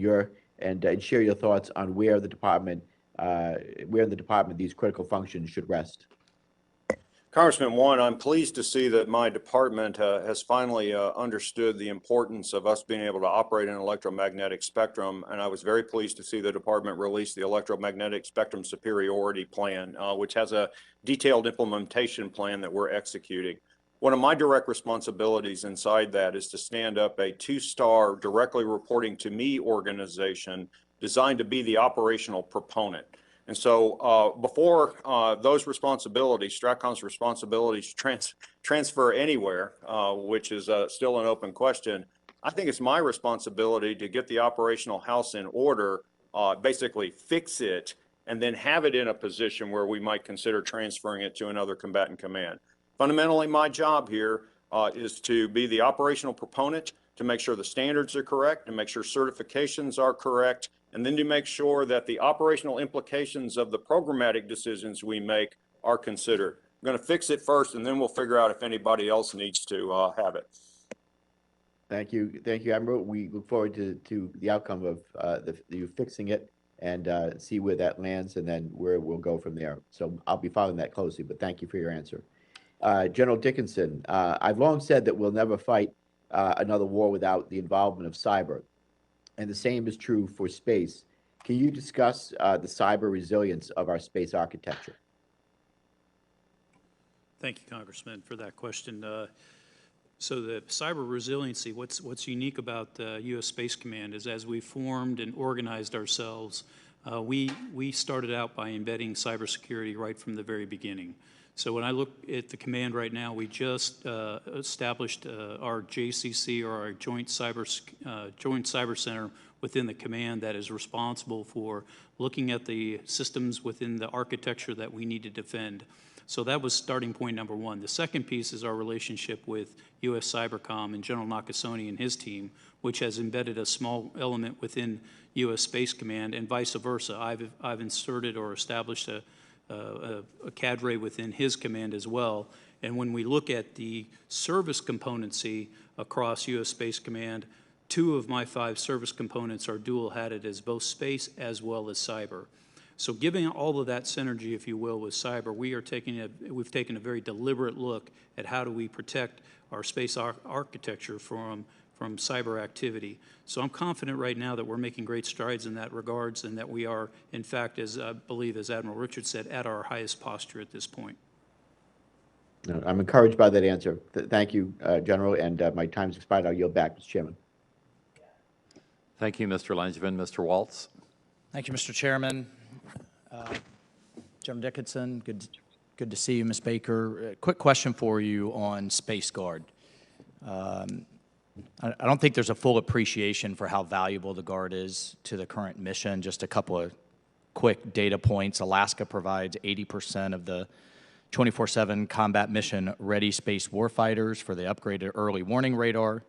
share your thoughts on where in the department these critical functions should rest? Congressman, one, I'm pleased to see that my department has finally understood the importance of us being able to operate in electromagnetic spectrum, and I was very pleased to see the department release the electromagnetic spectrum superiority plan, which has a detailed implementation plan that we're executing. One of my direct responsibilities inside that is to stand up a 2-star directly reporting to me organization designed to be the operational proponent. And so before those responsibilities, STRATCOM's responsibilities transfer anywhere, which is still an open question, I think it's my responsibility to get the operational house in order, basically fix it, and then have it in a position where we might consider transferring it to another combatant command. Fundamentally, my job here is to be the operational proponent, to make sure the standards are correct, to make sure certifications are correct, and then to make sure that the operational implications of the programmatic decisions we make are considered. I'm going to fix it first, and then we'll figure out if anybody else needs to have it. Thank you, Admiral. We look forward to the outcome of you fixing it and see where that lands, and then where we'll go from there. So I'll be following that closely, but thank you for your answer. General Dickinson, I've long said that we'll never fight another war without the involvement of cyber, and the same is true for space. Can you discuss the cyber resilience of our space architecture? Thank you, Congressman, for that question. So the cyber resiliency, what's unique about the U.S. Space Command is, as we formed and organized ourselves, we started out by embedding cybersecurity right from the very beginning. So when I look at the command right now, we just established our JCC, or our Joint Cyber Center, within the command that is responsible for looking at the systems within the architecture that we need to defend. So that was starting point number one. The second piece is our relationship with U.S. Cybercom and General Nakasone and his team, which has embedded a small element within U.S. Space Command, and vice versa. I've inserted or established a cadre within his command as well. And when we look at the service componency across U.S. Space Command, 2 of my 5 service components are dual-hatted as both space as well as cyber. So giving all of that synergy, if you will, with cyber, we've taken a very deliberate look at how do we protect our space architecture from cyber activity. So I'm confident right now that we're making great strides in that regards, and that we are, in fact, as I believe, as Admiral Richards said, at our highest posture at this point. I'm encouraged by that answer. Thank you, General, and my time's expired. I'll yield back, Mr. Chairman. Thank you, Mr. Langevin. Mr. Waltz. Thank you, Mr. Chairman. General Dickinson, good to see you, Ms. Baker. Quick question for you on Space Guard. I don't think there's a full appreciation for how valuable the Guard is to the current mission. Just a couple of quick data points. Alaska provides 80% of the 24/7 combat mission-ready space warfighters for the upgraded early warning radar.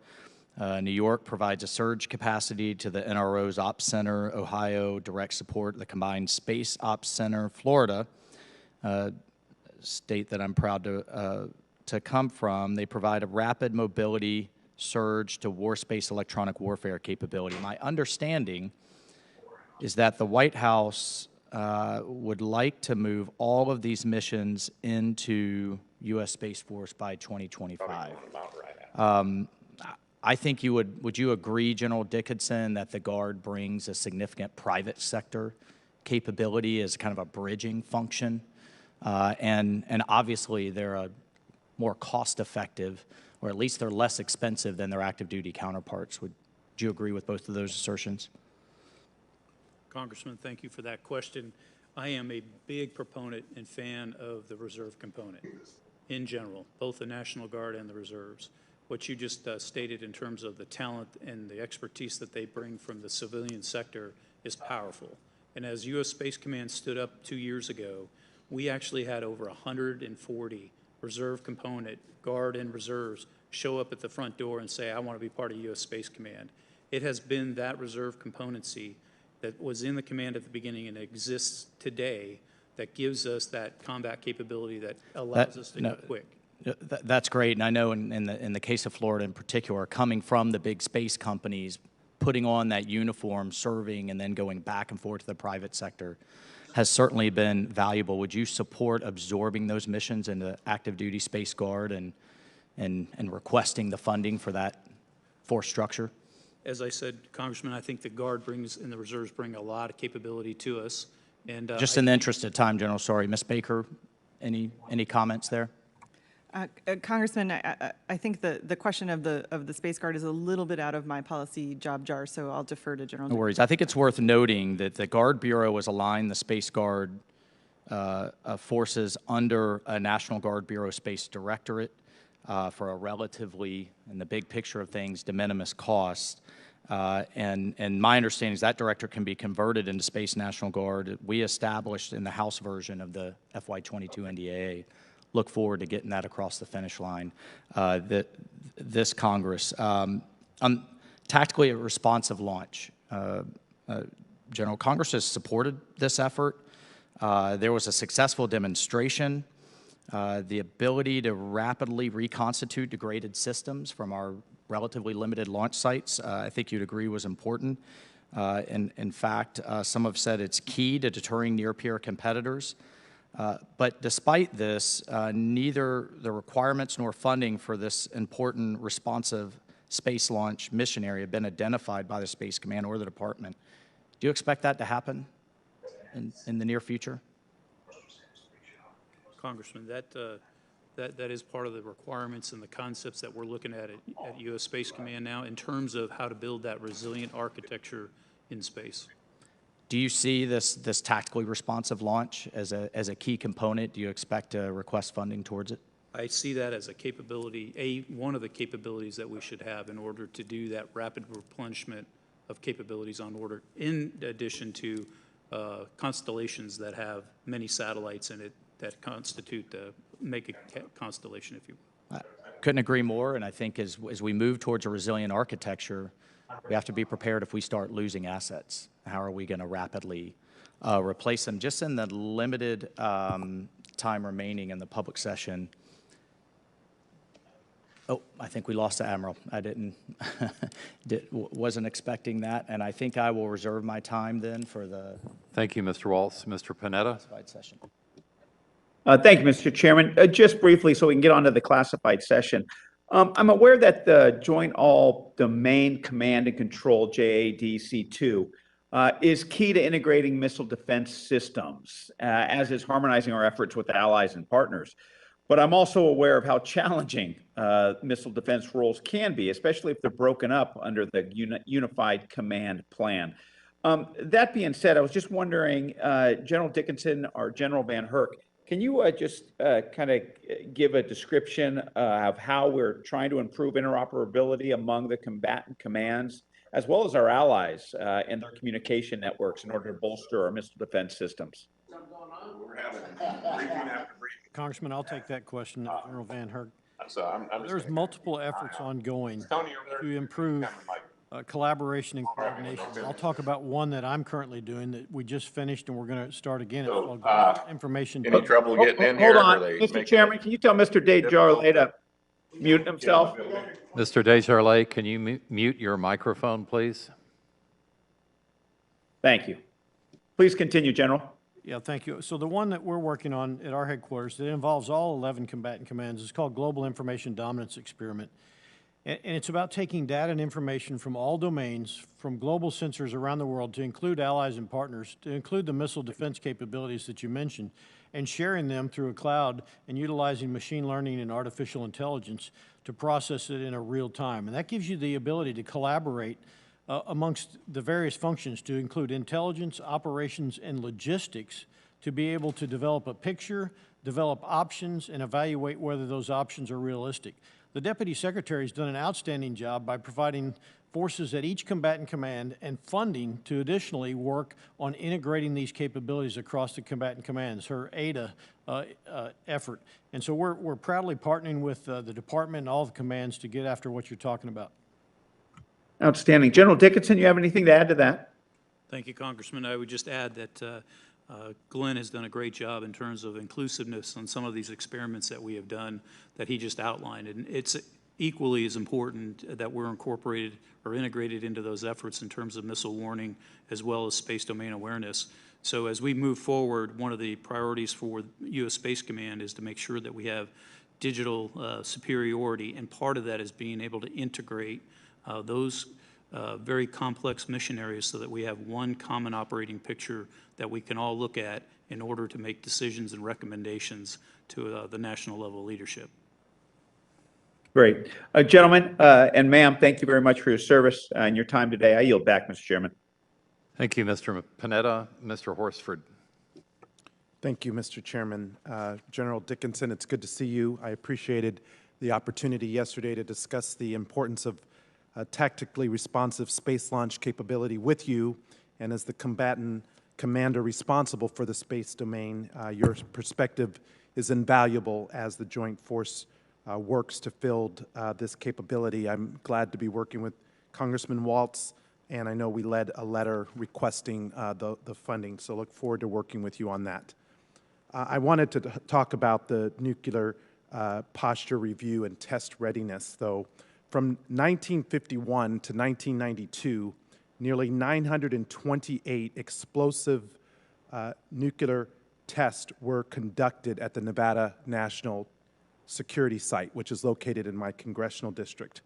New York provides a surge capacity to the NRO's Ops Center. Ohio direct support the Combined Space Ops Center. Florida, state that I'm proud to come from, they provide a rapid mobility surge to war space electronic warfare capability. My understanding is that the White House would like to move all of these missions into U.S. Space Force by 2025. I think would you agree, General Dickinson, that the Guard brings a significant private sector capability as kind of a bridging function? And obviously they're a more cost-effective, or at least they're less expensive than their active duty counterparts. Would you agree with both of those assertions? Congressman, thank you for that question. I am a big proponent and fan of the reserve component in general, both the National Guard and the reserves. What you just stated in terms of the talent and the expertise that they bring from the civilian sector is powerful. And as U.S. Space Command stood up 2 years ago, we actually had over 140 reserve component, Guard and reserves, show up at the front door and say, I want to be part of U.S. Space Command. It has been that reserve componency that was in the command at the beginning and exists today that gives us that combat capability that allows us to go quick. That's great, and I know in the case of Florida in particular, coming from the big space companies, putting on that uniform, serving, and then going back and forth to the private sector has certainly been valuable. Would you support absorbing those missions into active duty Space Guard and requesting the funding for that force structure? As I said, Congressman, I think the Guard brings and the reserves bring a lot of capability to us. And just in the interest of time, General, sorry, Ms. Baker, any comments there? Congressman, I think the question of the Space Guard is a little bit out of my policy job jar, so I'll defer to General. No worries. I think it's worth noting that the Guard Bureau has aligned the Space Guard forces under a National Guard Bureau Space Directorate for a relatively, in the big picture of things, de minimis cost. And my understanding is that director can be converted into Space National Guard. We established in the House version of the FY22 NDAA. Look forward to getting that across the finish line this Congress. Tactically responsive launch. General, Congress has supported this effort. There was a successful demonstration. The ability to rapidly reconstitute degraded systems from our relatively limited launch sites, I think you'd agree was important. In fact, some have said it's key to deterring near-peer competitors. But despite this, neither the requirements nor funding for this important responsive space launch mission area have been identified by the Space Command or the Department. Do you expect that to happen in the near future? Congressman, that is part of the requirements and the concepts that we're looking at U.S. Space Command now in terms of how to build that resilient architecture in space. Do you see this tactically responsive launch as a key component? Do you expect to request funding towards it? I see that as a capability, one of the capabilities that we should have in order to do that rapid replenishment of capabilities on order, in addition to constellations that have many satellites in it that constitute make a constellation, if you will. I couldn't agree more, and I think as we move towards a resilient architecture, we have to be prepared if we start losing assets. How are we going to rapidly replace them? Just in the limited time remaining in the public session. Oh, I think we lost the Admiral. I wasn't expecting that, and I think I will reserve my time then for the. Thank you, Mr. Waltz. Mr. Panetta. Session. Thank you, Mr. Chairman. Just briefly, so we can get on to the classified session. I'm aware that the Joint All-Domain Command and Control, JADC2, is key to integrating missile defense systems, as is harmonizing our efforts with allies and partners. But I'm also aware of how challenging missile defense roles can be, especially if they're broken up under the Unified Command Plan. That being said, I was just wondering, General Dickinson or General Van Herk, can you just kind of give a description of how we're trying to improve interoperability among the combatant commands, as well as our allies and their communication networks in order to bolster our missile defense systems? Congressman, I'll take that question, General Van Herk. There's multiple efforts ongoing to improve collaboration and coordination. I'll talk about one that I'm currently doing that we just finished and we're going to start again. Information. Any trouble getting in Hold here? on, Mr. Chairman, can you tell Mr. DeJarle to mute himself? Mr. Desjardins, can you mute your microphone, please? Thank you. Please continue, General. Yeah, thank you. So the one that we're working on at our headquarters that involves all 11 combatant commands is called Global Information Dominance Experiment. And it's about taking data and information from all domains, from global sensors around the world, to include allies and partners, to include the missile defense capabilities that you mentioned, and sharing them through a cloud and utilizing machine learning and artificial intelligence to process it in a real time. And that gives you the ability to collaborate amongst the various functions to include intelligence, operations, and logistics to be able to develop a picture, develop options, and evaluate whether those options are realistic. The Deputy Secretary has done an outstanding job by providing forces at each combatant command and funding to additionally work on integrating these capabilities across the combatant commands, her ADA effort. And so we're proudly partnering with the department and all the commands to get after what you're talking about. Outstanding. General Dickinson, you have anything to add to that? Thank you, Congressman. I would just add that Glenn has done a great job in terms of inclusiveness on some of these experiments that we have done that he just outlined. And it's equally as important that we're incorporated or integrated into those efforts in terms of missile warning as well as space domain awareness. So as we move forward, one of the priorities for U.S. Space Command is to make sure that we have digital superiority, and part of that is being able to integrate those very complex mission areas so that we have one common operating picture that we can all look at in order to make decisions and recommendations to the national level leadership. Great. Gentlemen and ma'am, thank you very much for your service and your time today. I yield back, Mr. Chairman. Thank you, Mr. Panetta. Mr. Horsford. Thank you, Mr. Chairman. General Dickinson, it's good to see you. I appreciated the opportunity yesterday to discuss the importance of tactically responsive space launch capability with you, and as the combatant commander responsible for the space domain, your perspective is invaluable as the Joint Force works to build this capability. I'm glad to be working with Congressman Waltz, and I know we led a letter requesting the funding, so look forward to working with you on that. I wanted to talk about the nuclear posture review and test readiness, though. From 1951 to 1992, nearly 928 explosive nuclear tests were conducted at the Nevada National Security Site, which is located in my congressional district.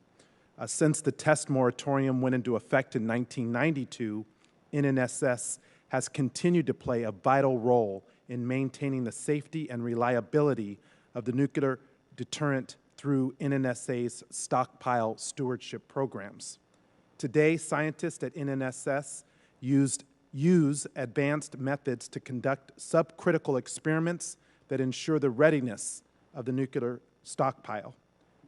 Since the test moratorium went into effect in 1992, NNSS has continued to play a vital role in maintaining the safety and reliability of the nuclear deterrent through NNSA's stockpile stewardship programs. Today, scientists at NNSS use advanced methods to conduct subcritical experiments that ensure the readiness of the nuclear stockpile.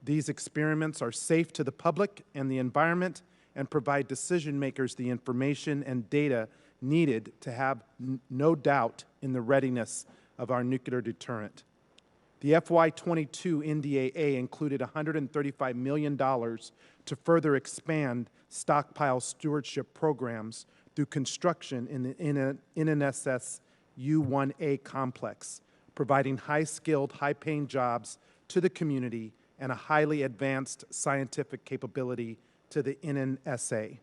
These experiments are safe to the public and the environment and provide decision makers the information and data needed to have no doubt in the readiness of our nuclear deterrent. The FY22 NDAA included $135 million to further expand stockpile stewardship programs through construction in the NNSS U-1A complex, providing high-skilled, high-paying jobs to the community and a highly advanced scientific capability to the NNSA.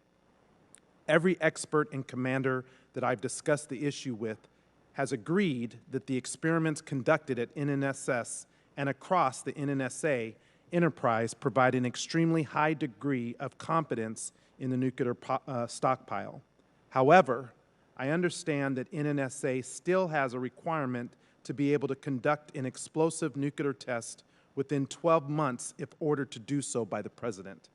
Every expert and commander that I've discussed the issue with has agreed that the experiments conducted at NNSS and across the NNSA enterprise provide an extremely high degree of competence in the nuclear stockpile. However, I understand that NNSA still has a requirement to be able to conduct an explosive nuclear test within 12 months if ordered to do so by the President.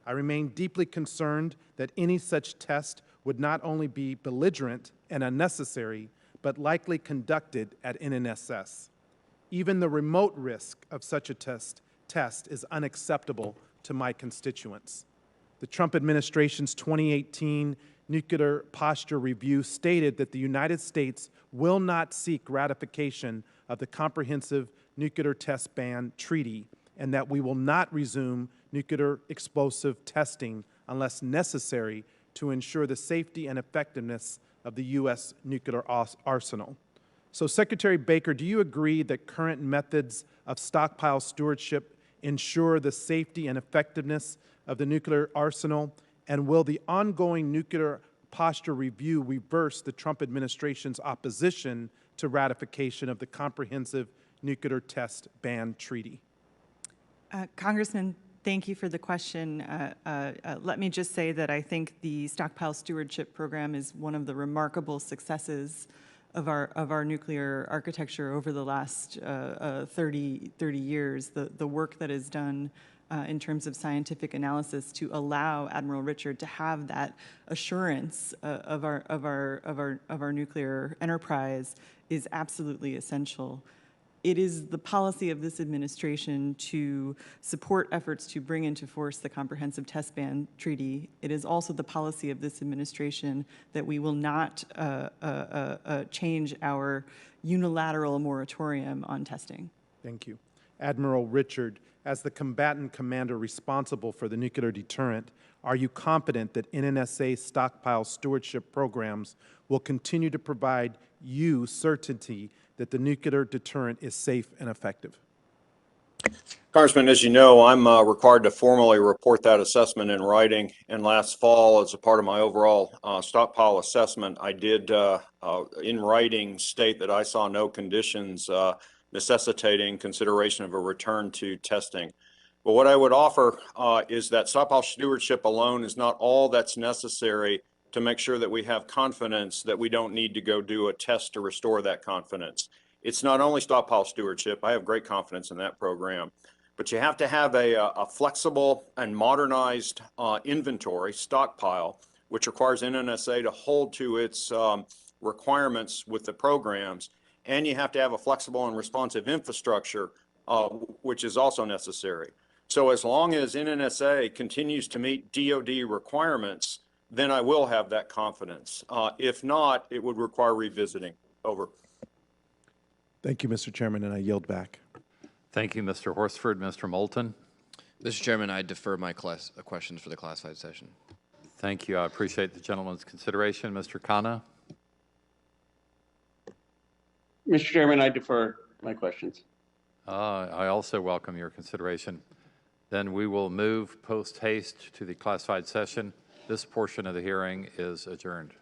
I remain deeply concerned that any such test would not only be belligerent and unnecessary, but likely conducted at NNSS. Even the remote risk of such a test is unacceptable to my constituents. The Trump administration's 2018 Nuclear Posture Review stated that the United States will not seek ratification of the Comprehensive Nuclear Test Ban Treaty and that we will not resume nuclear explosive testing unless necessary to ensure the safety and effectiveness of the U.S. nuclear arsenal. So, Secretary Baker, do you agree that current methods of stockpile stewardship ensure the safety and effectiveness of the nuclear arsenal? And will the ongoing nuclear posture review reverse the Trump administration's opposition to ratification of the Comprehensive Nuclear Test Ban Treaty? Congressman, thank you for the question. Let me just say that I think the Stockpile Stewardship Program is one of the remarkable successes of our nuclear architecture over the last 30 years. The work that is done in terms of scientific analysis to allow Admiral Richard to have that assurance of our nuclear enterprise is absolutely essential. It is the policy of this administration to support efforts to bring into force the Comprehensive Test Ban Treaty. It is also the policy of this administration that we will not change our unilateral moratorium on testing. Thank you. Admiral Richard, as the combatant commander responsible for the nuclear deterrent, are you confident that NNSA stockpile stewardship programs will continue to provide you certainty that the nuclear deterrent is safe and effective? Congressman, as you know, I'm required to formally report that assessment in writing. And last fall, as a part of my overall stockpile assessment, I did, in writing, state that I saw no conditions necessitating consideration of a return to testing. But what I would offer is that stockpile stewardship alone is not all that's necessary to make sure that we have confidence that we don't need to go do a test to restore that confidence. It's not only stockpile stewardship. I have great confidence in that program. But you have to have a flexible and modernized inventory stockpile, which requires NNSA to hold to its requirements with the programs. And you have to have a flexible and responsive infrastructure, which is also necessary. So as long as NNSA continues to meet DoD requirements, then I will have that confidence. If not, it would require revisiting. Over. Thank you, Mr. Chairman, and I yield back. Thank you, Mr. Horsford. Mr. Moulton. Mr. Chairman, I defer my questions for the classified session. Thank you. I appreciate the gentleman's consideration. Mr. Khanna. Mr. Chairman, I defer my questions. I also welcome your consideration. Then we will move post haste to the classified session. This portion of the hearing is adjourned.